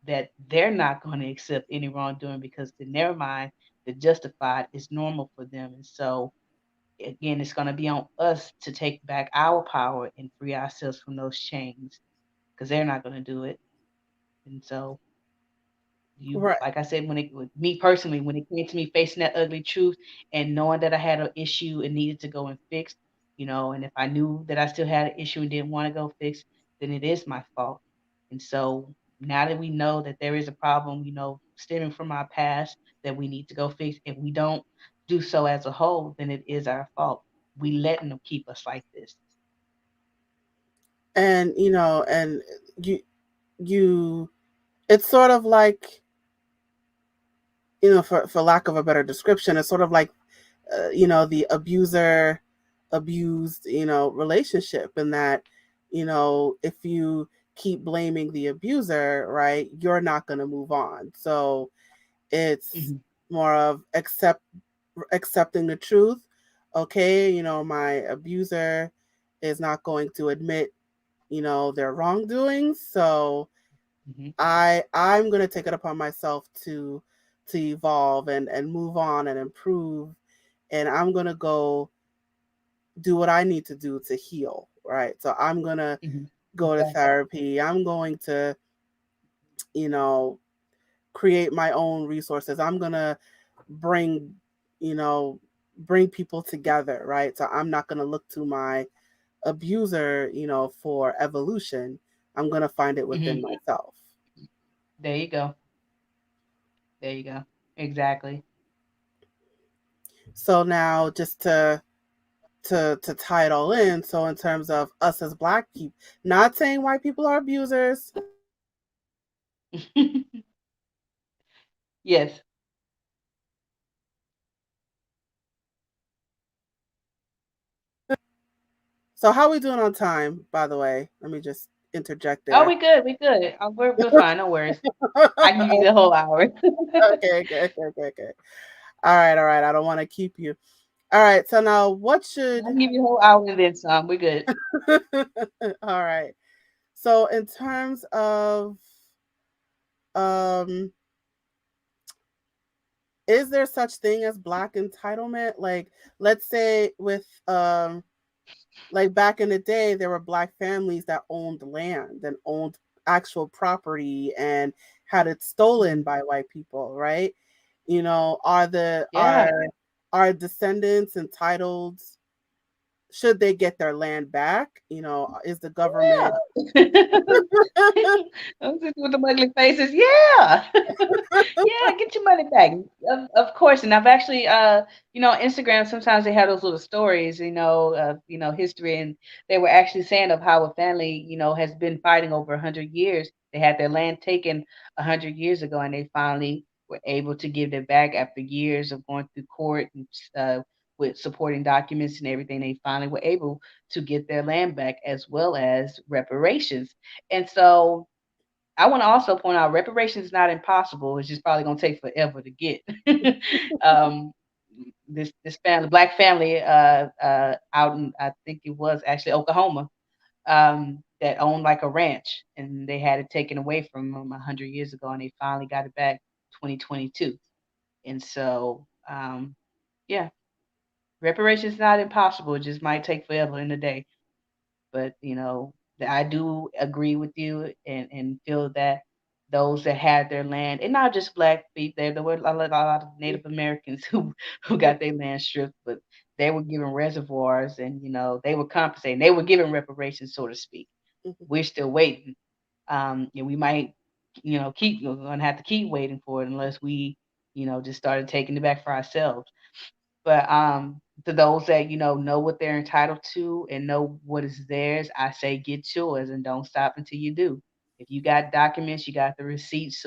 that they're not going to accept any wrongdoing, because in their mind, the justified is normal for them. And so again, it's going to be on us to take back our power and free ourselves from those chains, because they're not going to do it. And so Right. like I said, when it with me personally, when it came to me facing that ugly truth and knowing that I had an issue and needed to go and fix, and if I knew that I still had an issue and didn't want to go fix, then it is my fault. And so now that we know that there is a problem, stemming from our past that we need to go fix, if we don't do so as a whole, then it is our fault. We letting them keep us like this. And you you it's sort of like, for lack of a better description, it's sort of like, the abuser abused, relationship, and that, if you keep blaming the abuser, right, you're not going to move on. So it's Hmm. more of accepting the truth. Okay, my abuser is not going to admit, their wrongdoings. So Hmm. I'm going to take it upon myself to evolve and move on and improve, and I'm going to go do what I need to do to heal, right? So I'm going to Hmm. go to Exactly. therapy. I'm going to, you know, create my own resources. I'm going to bring, you know, bring people together, right? So I'm not going to look to my abuser, for evolution. I'm going to find it within Hmm. myself. There you go. There you go. Exactly. So now, just to tie it all in, so in terms of us as black people, not saying white people are abusers. Yes. So how are we doing on time, by the way? Let me just interject Oh, there. we good. We good. We're fine. No worries. I can give you the whole hour. Okay, okay, okay, okay, okay. All right, all right. I don't want to keep you. All right. So now, what I'll should? give you a whole hour and then some. We're good. All right. So in terms of, um, is there such thing as black entitlement? Like, let's say with like back in the day, there were black families that owned land and owned actual property and had it stolen Mhm. by white people, right? You know, are the Yeah. are descendants entitled? Should they get their land back? You know, is the government? Those people with the ugly faces. Yeah. Yeah, get your money back. Of course. And I've actually Instagram sometimes they have those little stories, of, history, and they were actually saying of how a family, has been fighting over 100 years. They had their land taken 100 years ago and they finally were able to give it back after years of going through court and with supporting documents and everything. They finally were able to get their land back as well as reparations. And so I want to also point out reparations is not impossible. It's just probably going to take forever to get. um, this family, black family, out in I think it was actually Oklahoma, that owned like a ranch, and they had it taken away from them 100 years ago, and they finally got it back 2022. And so, yeah, reparations is not impossible. It just might take forever in a day. But I do agree with you and feel that those that had their land, and not just black people, there were a lot of Native Americans who got their land stripped, but they were given reservoirs, and they were compensating, they were given reparations, so to speak. We're still waiting, and we might keep we're gonna have to keep waiting for it unless we just started taking it back for ourselves. But to those that know what they're entitled to and know what is theirs, I say get yours and don't stop until you do. If you got documents, you got the receipts,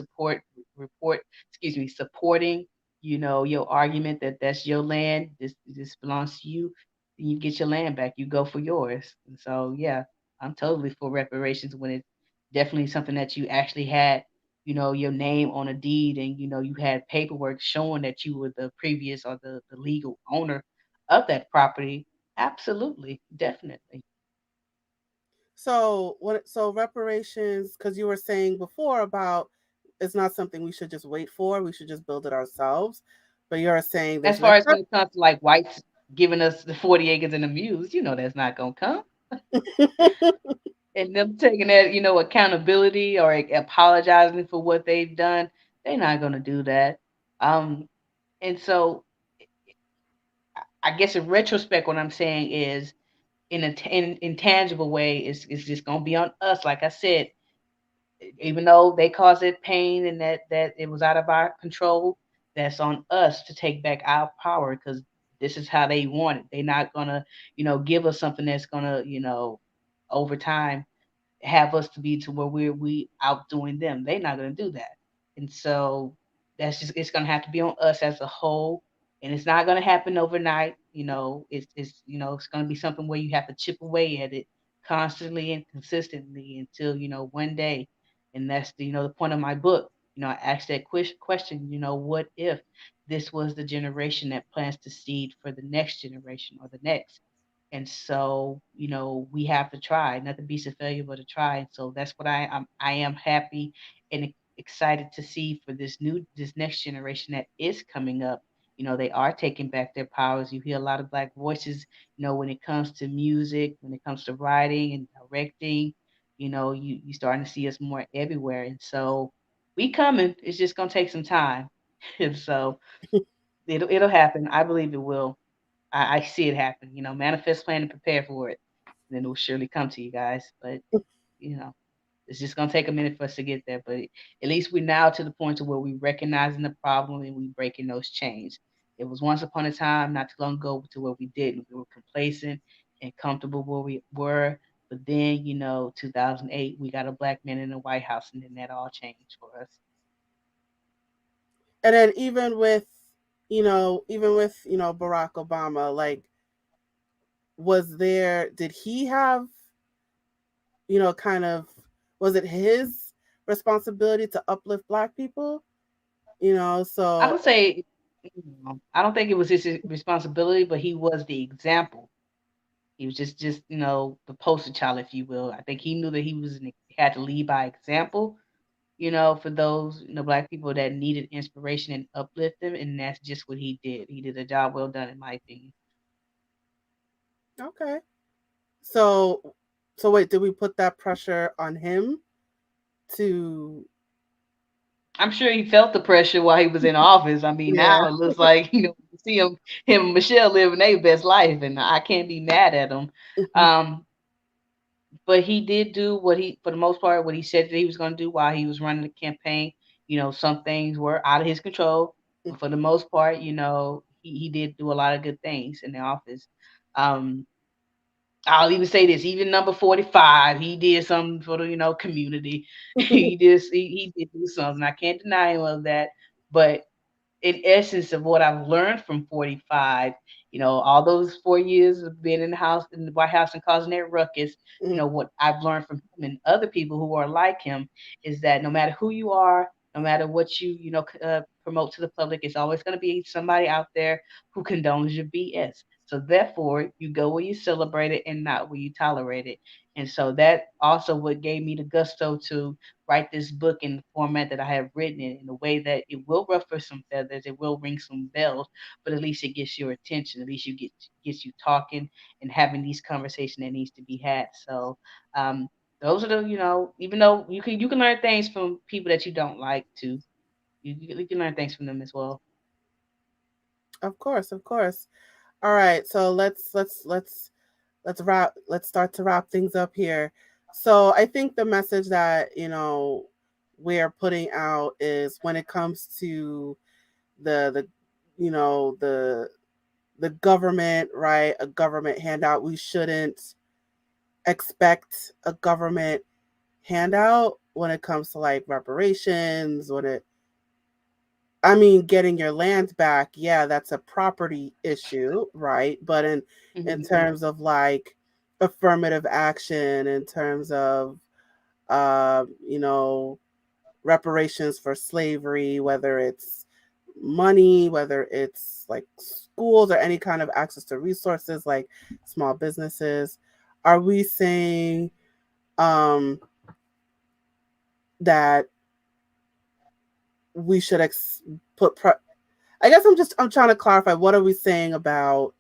report, excuse me, supporting, your argument that that's your land, this belongs to you, then you get your land back. You go for yours. And so yeah, I'm totally for reparations when it's definitely something that you actually had your name on a deed, and you had paperwork showing that you were the previous or the legal owner of that property. Absolutely, definitely. So what? So reparations, because you were saying before about it's not something we should just wait for. We should just build it ourselves. But you're saying As there's an far as when it comes to like whites giving us the 40 acres and the muse, that's not gonna come. exception. And them taking that, accountability or apologizing for what they've done, they're not gonna do that. Um, and so I guess in retrospect, what I'm saying is in a intangible way is just gonna be on us. Like I said, even though they caused it pain and that it was out of our control, that's on us to take back our power because this is how they want it. They're not gonna, give us something that's gonna, over time have us to be to where we outdoing them. They're not gonna do that. And so that's just it's gonna have to be on us as a whole. And it's not gonna happen overnight. It's gonna be something where you have to chip away at it constantly and consistently until, one day. And that's the point of my book. I asked that question, what if this was the generation that plants the seed for the next generation or the next? And so, we have to try, not to be a failure, but to try. And so that's what I am happy and excited to see for this next generation that is coming up. They are taking back their powers. You hear a lot of black voices, when it comes to music, when it comes to writing and directing, you starting to see us more everywhere. And so we coming. It's just gonna take some time. And so it'll happen. I believe it will. I see it happen. Manifest, plan, and prepare for it. Then it will surely come to you guys. But you know, it's just gonna take a minute for us to get there. But at least we're now to the point to where we recognizing the problem and we breaking those chains. It was once upon a time, not too long ago, to where we didn't. We were complacent and comfortable where we were. But then, 2008, we got a black man in the White House, and then that all changed for us. And then even with Barack Obama, like, was there? Did he have kind of, was it his responsibility to uplift Black people? I So would say. I don't think it was his responsibility, but he was the example. He was just the poster child, if you will. I think he knew that had to lead by example, for those black people that needed inspiration and uplift them, and that's just what he did. He did a job well done, in my opinion. Okay. So, so wait, did we put that pressure on him to? I'm sure he felt the pressure while he was in office. I mean, Yeah. now it looks like you see him and Michelle living their best life, and I can't be mad at him. Mhm, Um, but he did do for the most part, what he said that he was going to do while he was running the campaign. Some things were out of his control, but for the most part, he did do a lot of good things in the office. Um, I'll even say this, even number 45, he did something for the, community. He did do something. I can't deny him of that. But in essence of what I've learned from 45, all those 4 years of being in the White House and causing that ruckus, mhm, what I've learned from him and other people who are like him is that no matter who you are, no matter what promote to the public, it's always going to be somebody out there who condones your BS. So therefore, you go where you celebrate it and not where you tolerate it. And so that also what gave me the gusto to write this book in the format that I have written it in a way that it will ruffle some feathers, it will ring some bells, but at least it gets your attention. At least gets you talking and having these conversations that needs to be had. So um, those are even though you can learn things from people that you don't like too. You can learn things from them as well. of course, of course. All right, so let's wrap. Let's start to wrap things up here. So I think the message that we're putting out is when it comes to the you know the government, right? A government handout. We shouldn't expect a government handout when it comes to like reparations, I mean, getting your land back, yeah, that's a property issue, right? But in Hmm. terms of like affirmative action, in terms of you know, reparations for slavery, whether it's money, whether it's like schools or any kind of access to resources like small businesses, are we saying um that we should put I guess I'm trying to clarify what are we saying about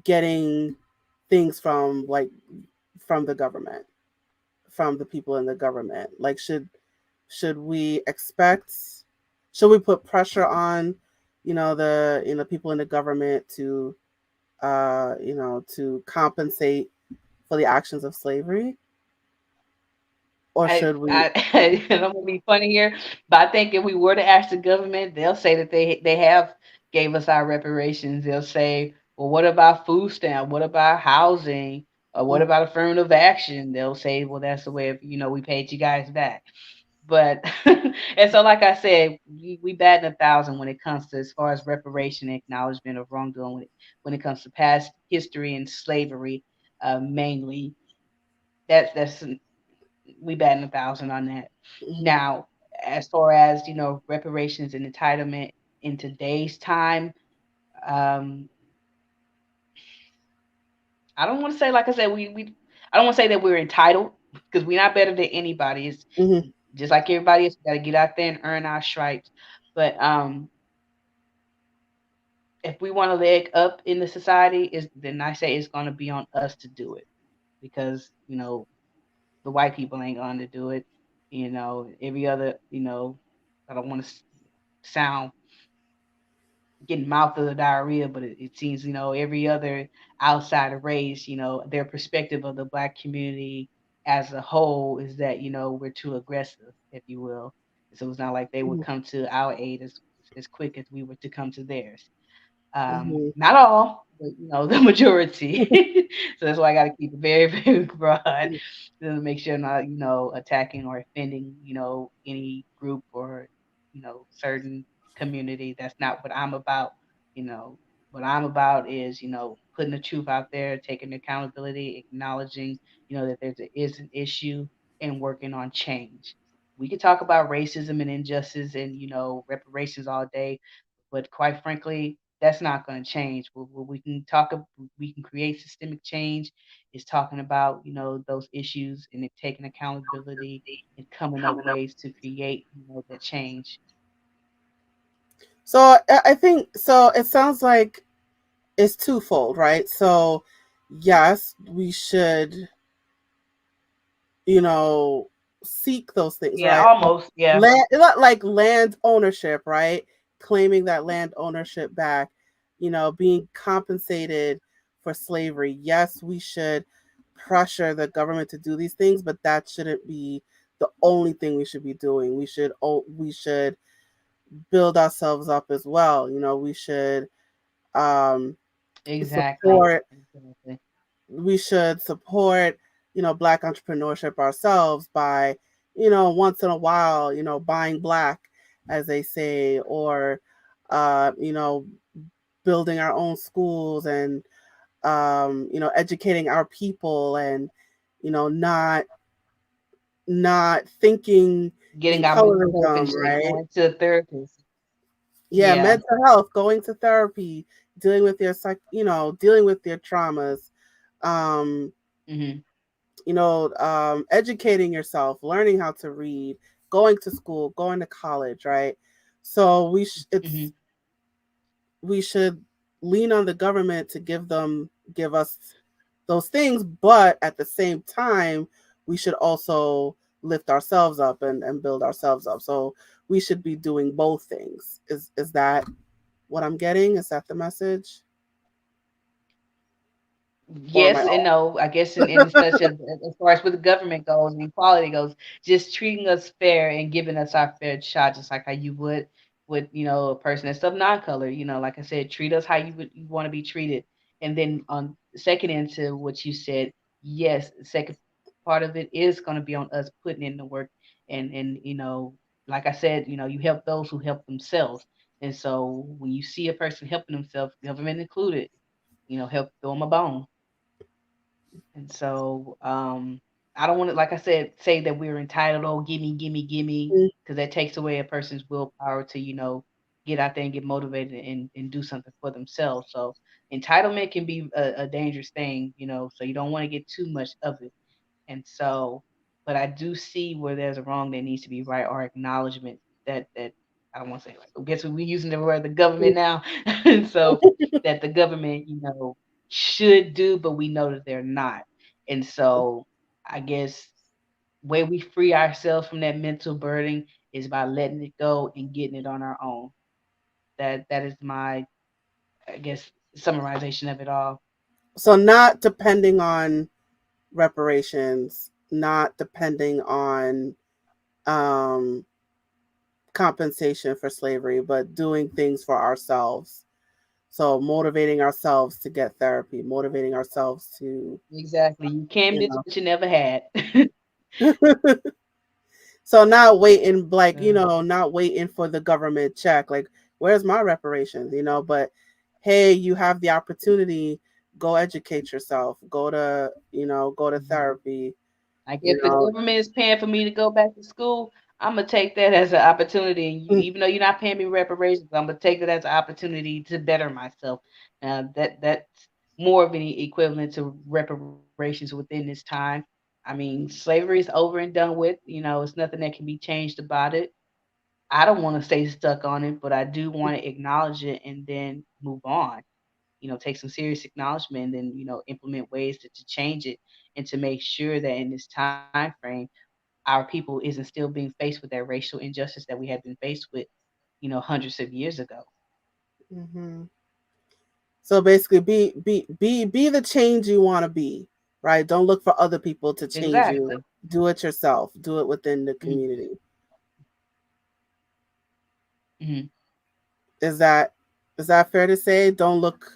getting things from like from the government, from the people in the government. Like should we expect should we put pressure on the people in the government to to compensate for the actions of slavery, or should we? And I'm gonna be funny here, but I think if we were to ask the government, they'll say that they have gave us our reparations. They'll say, well, what about food stamp? What about housing? Or what Mm, about affirmative action? They'll say, well, that's the way of, we paid you guys back. But and so, like I said, we bat in 1,000 when it comes to as far as reparation and acknowledgement of wrongdoing when it comes to past history and slavery, mainly. That's we bat in 1,000 on that. mhm, Now, as far as reparations and entitlement in today's time, um, I don't want to say like I said we I don't want to say that we're entitled because we're not better than anybody. It's mhm, just like everybody else. We got to get out there and earn our stripes. But if we want to leg up in the society, is then I say it's going to be on us to do it because the white people ain't going to do it. Every other I don't want to sound getting mouth of the diarrhea, but it seems every other outsider race, their perspective of the black community as a whole is that we're too aggressive, if you will. So it's not like they would mhm, come to our aid as quick as we were to come to theirs. mhm, Not all, but the majority. So that's why I got to keep it very, very broad to make sure I'm not, attacking or offending, any group or, certain community. That's not what I'm about. You know, what I'm about is, putting the truth out there, taking accountability, acknowledging, that is an issue and working on change. We could talk about racism and injustice and, reparations all day, But quite frankly, that's not going to change. What we can talk, we can create systemic change. Is talking about those issues and it taking accountability and coming up ways to create that change. So I think so. It sounds like it's twofold, right? So yes, we should, you know, seek those things, Yeah, right? almost. Yeah. Land, not like land ownership, right? Claiming that land ownership back, being compensated for slavery. Yes, we should pressure the government to do these things, but that shouldn't be the only thing we should be doing. We should build ourselves up as well. We should um, Exactly. support Exactly. we should support black entrepreneurship ourselves by once in a while buying black, as they say, or uh you know building our own schools, and educating our people, and not thinking in Getting our mental health in colorism, check, right? going to a therapist. Yeah, Yeah. mental health, going to therapy, dealing with your dealing with your traumas, um Hmm. educating yourself, learning how to read, going to school, going to college, right? So Hmm. we should lean on the government to give us those things, but at the same time, we should also lift ourselves up and build ourselves up. So we should be doing both things. Is that what I'm getting? Is that the message? Or am I Yes and no. I guess in such as far as with the government goes and equality goes, just treating us fair and giving us our fair shot, just like how you would with a person that's of non-color. Like I said, treat us how you want to be treated. And then on second into what you said, yes, the second part of it is going to be on us putting in the work and like I said, you help those who help themselves. And so when you see a person helping themselves, government included, help throw them a bone. And so I don't want to, like I said, say that we're entitled. Oh, gimme, gimme, gimme, because that takes away a person's willpower to get out there and get motivated and do something for themselves. So entitlement can be a dangerous thing, so you don't want to get too much of it. And so, but I do see where there's a wrong that needs to be right, or acknowledgement that I don't want to say, like, I guess we're using the word the government now, and so that the government should do, but we know that they're not. And so I guess way we free ourselves from that mental burden is by letting it go and getting it on our own. That is my, I guess, summarization of it all. So not depending on reparations, not depending on um, compensation for slavery, but doing things for ourselves. So motivating ourselves to get therapy, motivating ourselves to, Exactly. You can you miss what you never had. know. So not waiting, like, Uh, not waiting for the government check, like, where's my reparations, but hey, you have the opportunity, go educate yourself, go to mhm. therapy, Like you if the know. government is paying for me to go back to school, I'm gonna take that as an opportunity. And you, even though you're not paying me reparations, I'm gonna take it as an opportunity to better myself. That's more of an equivalent to reparations within this time. I mean, slavery is over and done with. It's nothing that can be changed about it. I don't want to stay stuck on it, but I do want to acknowledge it and then move on. Take some serious acknowledgement and then, implement ways to change it and to make sure that in this time frame, our people isn't still being faced with that racial injustice that we had been faced with, hundreds of years ago. Hmm. So basically, be the change you want to be, right? Don't look for other people to change you. Exactly. Do it yourself. Do it within the Hmm. community. Hmm. Is that is that fair to say? Don't look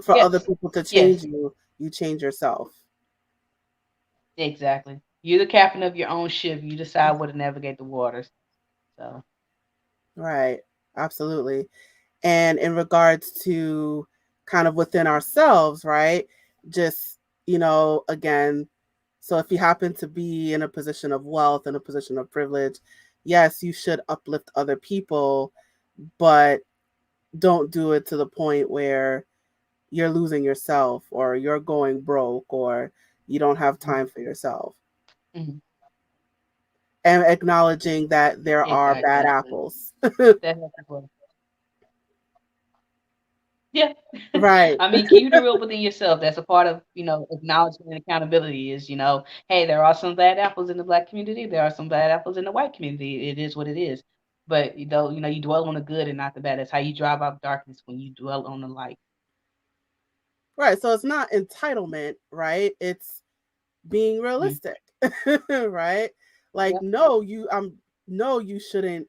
for other Yes. people to change Yes. you. You change yourself. Exactly. You're the captain of your own ship. You decide where to navigate the waters. So Right. Absolutely. And in regards to kind of within ourselves, right? Just, again, so if you happen to be in a position of wealth, in a position of privilege, yes, you should uplift other people, but don't do it to the point where you're losing yourself or you're going broke or you don't have Mhm. time for yourself. Mhm. And acknowledging that there are bad Exactly. apples. That helps as well. Yeah. Right. I mean, keep it real within yourself. That's a part of, acknowledgement and accountability is, hey, there are some bad apples in the black community. There are some bad apples in the white community. It is what it is. But, you dwell on the good and not the bad. That's how you drive out darkness when you dwell on the light. Right. So it's not entitlement, right? It's being Mhm. realistic. Right? Like Yeah. no, you shouldn't,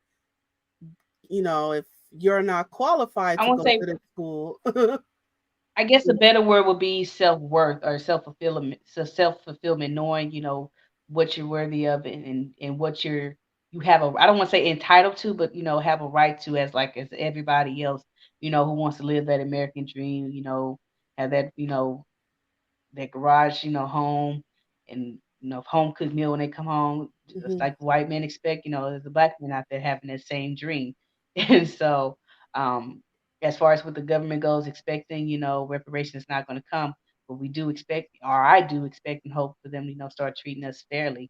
if you're not qualified I to won't go say to this school. I guess a better word would be self-worth or self-fulfillment. So self-fulfillment, knowing, what you're worthy of and what you have a I don't want to say entitled to, but have a right to as everybody else, who wants to live that American dream, have that garage, home and home cooked meal when they come home, just Mhm. like white men expect, there's a black man out there having that same dream. And so um as far as what the government goes, expecting, reparations is not going to come, but we do expect, or I do expect and hope for them, start treating us fairly.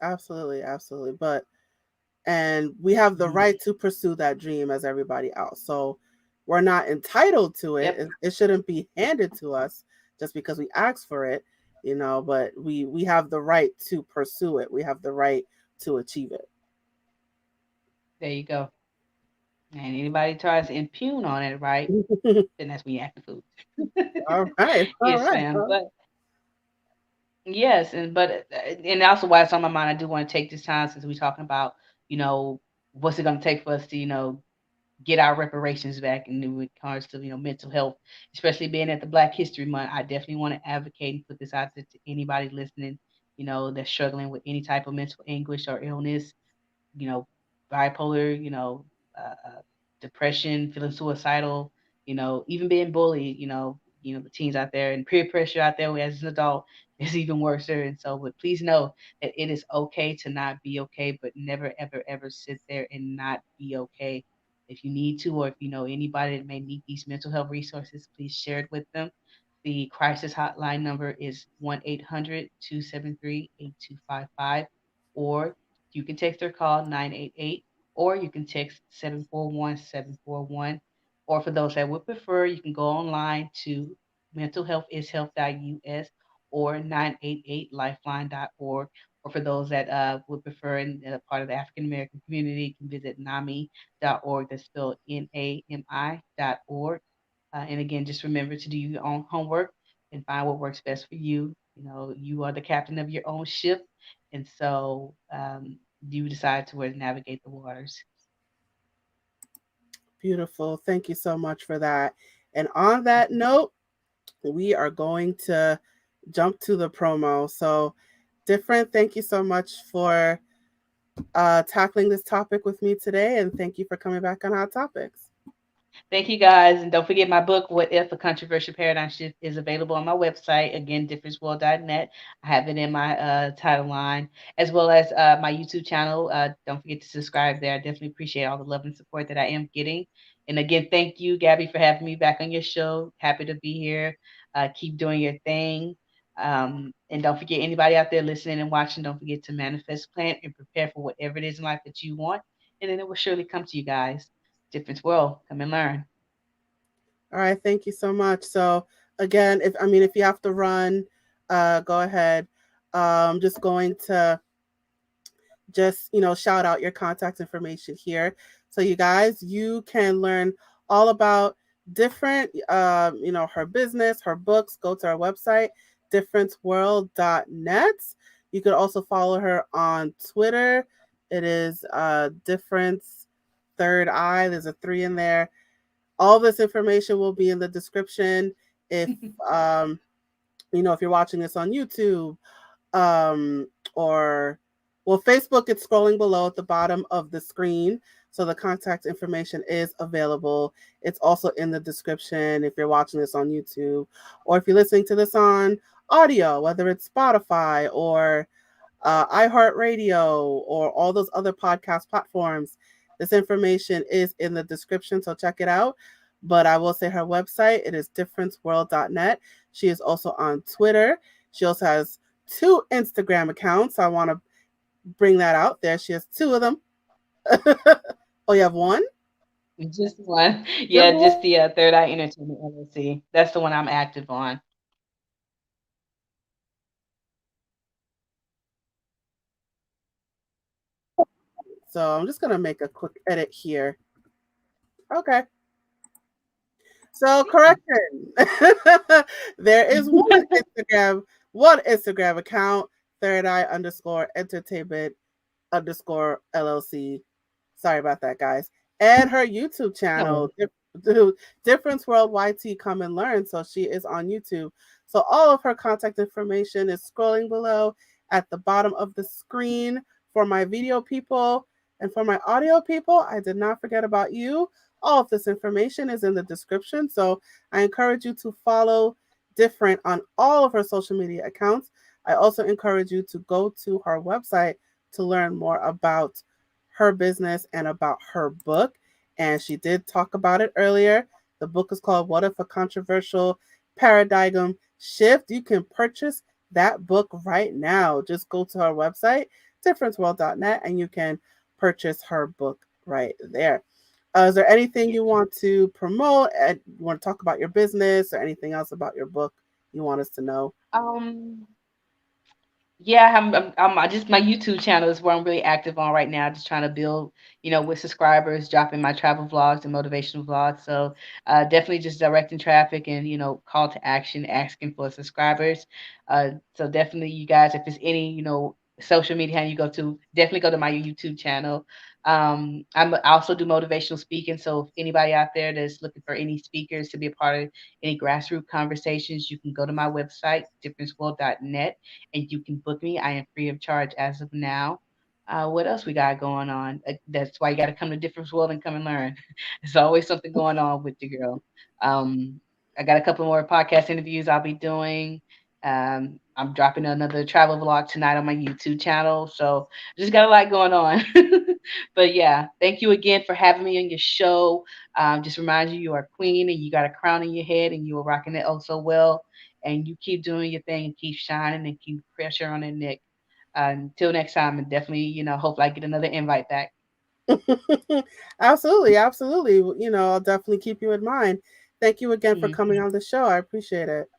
Absolutely, absolutely. But and we have the Mhm. right to pursue that dream as everybody else. So we're not entitled to it. Yep. It shouldn't be handed to us just because we ask for it, but we have the right to pursue it. We have the right to achieve There you go. And anybody tries to impugn on it, right, it. then that's when you act the fool. All right. All Yes, right. ma'am. But yes, and also why it's on my mind, I do want to take this time since we're talking about, you know, what's it going to take for us to, get our reparations back in regards to, mental health, especially being at the Black History Month. I definitely want to advocate and put this out there to anybody listening, that's struggling with any type of mental anguish or illness, you know, bipolar, depression, feeling suicidal, even being bullied, the teens out there and peer pressure out there as an adult is even worse. And so, but please know that it is okay to not be okay, but never, ever, ever sit there and not be okay. If you need to, or if you know anybody that may need these mental health resources, please share it with them. The crisis hotline number is 1-800-273-8255, or you can text or call 988, or you can text 741-741. Or for those that would prefer, you can go online to mentalhealthishealth.us or 988lifeline.org. Or for those that would prefer and part of the African American community, you can visit NAMI.org. That's spelled NAMI.org. And again, just remember to do your own homework and find what works best for you. You are the captain of your own ship, and so you decide to where to navigate the waters. Beautiful. Thank you so much for that. And on that Mhm. note, we are going to jump to the promo. So, Different, thank you so much for tackling this topic with me today. And thank you for coming back on Hot Topics. Thank you guys. And don't forget my book, What If a Controversial Paradigm Shift, is available on my website. Again, differenceworld.net. I have it in my title line, as well as my YouTube channel. Don't forget to subscribe there. I definitely appreciate all the love and support that I am getting. And again, thank you, Gabby, for having me back on your show. Happy to be here. Keep doing your thing. And don't forget, anybody out there listening and watching, don't forget to manifest, plan, and prepare for whatever it is in life that you want. And then it will surely come to you guys. Different world. Come and learn. All right. Thank you so much. So, again, if you have to run, go ahead. Just going to just shout out your contact information here, so you guys, you can learn all about Different, her business, her books. Go to our website, differenceworld.net. You could also follow her on Twitter. It is Difference Third Eye. There's a three in there. All this information will be in the description. If um if you're watching this on YouTube, um, or well, Facebook, it's scrolling below at the bottom of the screen. So the contact information is available. It's also in the description if you're watching this on YouTube, or if you're listening to this on audio, whether it's Spotify or iHeartRadio or all those other podcast platforms. This information is in the description, so check it out. But I will say her website, it is differenceworld.net. She is also on Twitter. She also has two Instagram accounts. I want to bring that out there. She has two of them. Oh, you have one? Just one. You have Yeah, just one? the Third Eye Entertainment LLC. That's the one I'm active on. So I'm just going to make a quick edit here. Okay. So correction. There is one Instagram account, third eye underscore entertainment underscore LLC. Sorry about that, guys. And her YouTube channel, No. Difference World YT Come and Learn. So she is on YouTube. So all of her contact information is scrolling below at the bottom of the screen for my video people. And for my audio people, I did not forget about you. All of this information is in the description. So I encourage you to follow Difrent on all of her social media accounts. I also encourage you to go to her website to learn more about her business and about her book. And she did talk about it earlier. The book is called What If a Controversial Paradigm Shift? You can purchase that book right now. Just go to her website, differenceworld.net, and you can purchase her book right there. Is there anything you want to promote? You want to talk about your business or anything else about your book you want us to know? Um, Yeah, I'm just my YouTube channel is where I'm really active on right now. Just trying to build, with subscribers, dropping my travel vlogs and motivational vlogs. So definitely just directing traffic and call to action, asking for subscribers. So definitely, you guys, if there's any social media you go to, definitely go to my YouTube channel. I also do motivational speaking. So if anybody out there that's looking for any speakers to be a part of any grassroots conversations, you can go to my website, differenceworld.net, and you can book me. I am free of charge as of now. What else we got going on? That's why you got to come to Different World and come and learn. There's always something going on with the girl. Um, I got a couple more podcast interviews I'll be doing. I'm dropping another travel vlog tonight on my YouTube channel. So just got a lot going on. But yeah, thank you again for having me on your show. Just remind you, you are queen and you got a crown in your head and you are rocking it oh so well. And you keep doing your thing and keep shining and keep pressure on their neck. Until next time, and definitely, hopefully I get another invite back. Absolutely, absolutely. I'll definitely keep you in mind. Thank you again for coming Hmm. on the show. I appreciate it.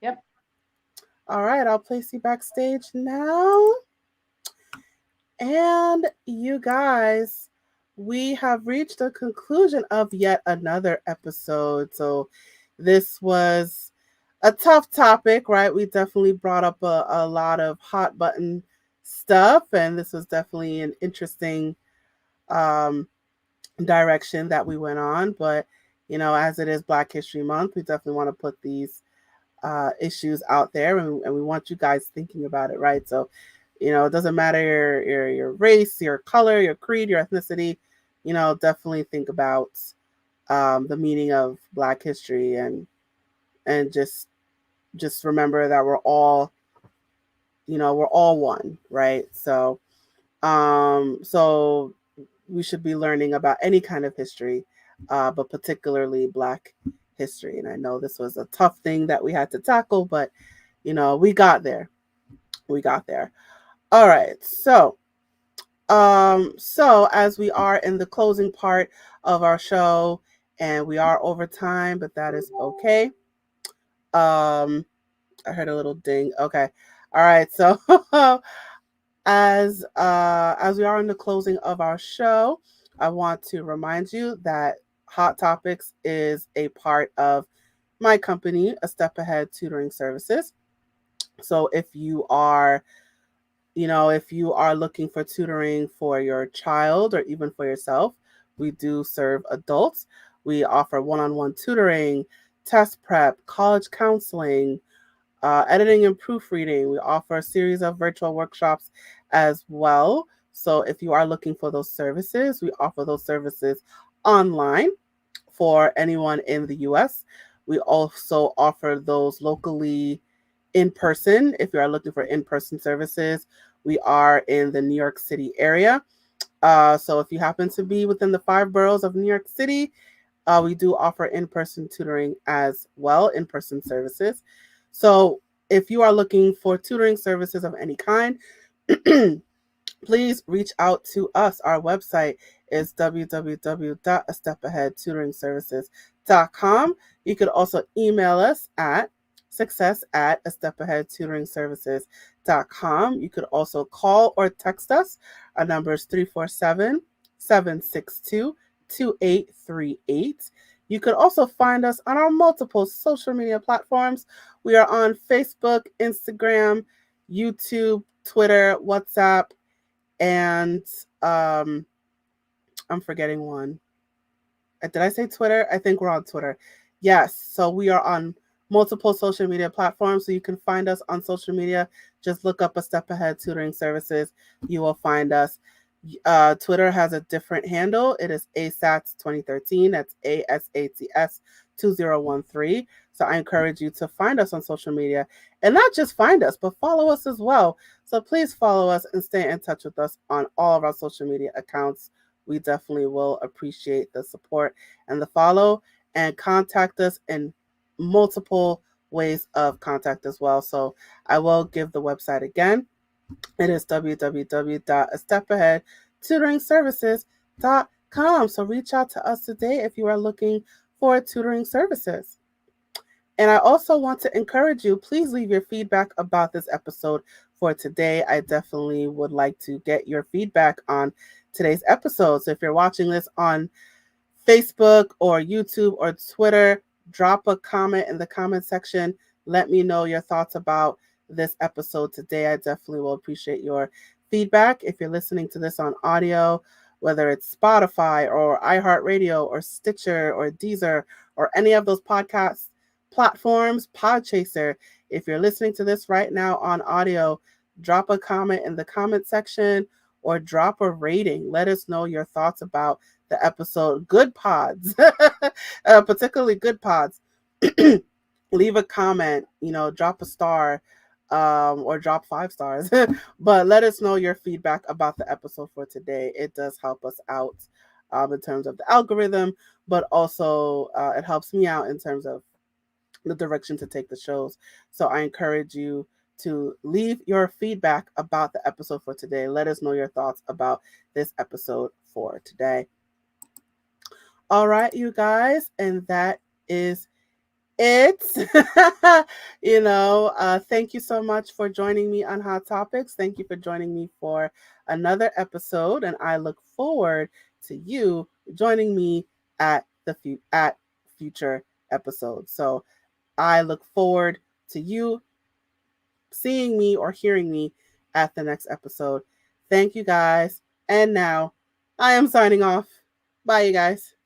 Yep. All right, I'll place you backstage now. And you guys, we have reached the conclusion of yet another episode. So, this was a tough topic, right? We definitely brought up a lot of hot button stuff, and this was definitely an interesting um, direction that we went on. But, as it is Black History Month, we definitely want to put these issues out there, and we want you guys thinking about it, right? So, it doesn't matter your race, your color, your creed, your ethnicity. Definitely think about the meaning of Black history, and just remember that we're all one, right? So we should be learning about any kind of history, but particularly Black history. And I know this was a tough thing that we had to tackle, but we got there. We got there. All right. So as we are in the closing part of our show, and we are over time, but that is okay. Um, I heard a little ding. Okay. All right. So as we are in the closing of our show, I want to remind you that Hot Topics is a part of my company, A Step Ahead Tutoring Services. So if you are looking for tutoring for your child or even for yourself, we do serve adults. We offer one-on-one tutoring, test prep, college counseling, editing and proofreading. We offer a series of virtual workshops as well. So if you are looking for those services, we offer those services online for anyone in the US. We also offer those locally in person. If you are looking for in person services, we are in the New York City area. So if you happen to be within the 5 boroughs of New York City, we do offer in person tutoring as well, in person services. So if you are looking for tutoring services of any kind, please reach out to us. Our website is www.astepaheadtutoringservices.com. You could also email us at success@astepaheadtutoringservices.com. You could also call or text us. Our number is 347-762-2838. You could also find us on our multiple social media platforms. We are on Facebook, Instagram, YouTube, Twitter, WhatsApp, and um, I'm forgetting one. Did I say Twitter? I think we're on Twitter. Yes. So we are on multiple social media platforms. So you can find us on social media. Just look up A Step Ahead Tutoring Services. You will find us. Twitter has a different handle. It is ASATS 2013. That's ASATS 2013. So I encourage you to find us on social media and not just find us, but follow us as well. So please follow us and stay in touch with us on all of our social media accounts. We definitely will appreciate the support and the follow, and contact us in multiple ways of contact as well. So I will give the website again. It is www.astepaheadtutoringservices.com. So reach out to us today if you are looking for tutoring services. And I also want to encourage you, please leave your feedback about this episode for today. I definitely would like to get your feedback on today's episode. So if you're watching this on Facebook or YouTube or Twitter, drop a comment in the comment section. Let me know your thoughts about this episode today. I definitely will appreciate your feedback. If you're listening to this on audio, whether it's Spotify or iHeartRadio or Stitcher or Deezer or any of those podcast platforms, Podchaser, if you're listening to this right now on audio, drop a comment in the comment section or drop a rating. Let us know your thoughts about the episode. Good pods, particularly good pods. Leave a comment, drop a star, or drop 5 stars. But let us know your feedback about the episode for today. It does help us out in terms of the algorithm, but also it helps me out in terms of the direction to take the shows. So I encourage you to leave your feedback about the episode for today. Let us know your thoughts about this episode for today. All right, you guys, and that is it. Thank you so much for joining me on Hot Topics. Thank you for joining me for another episode, and I look forward to you joining me at future episodes. So I look forward to you seeing me or hearing me at the next episode. Thank you guys. And now I am signing off. Bye, you guys.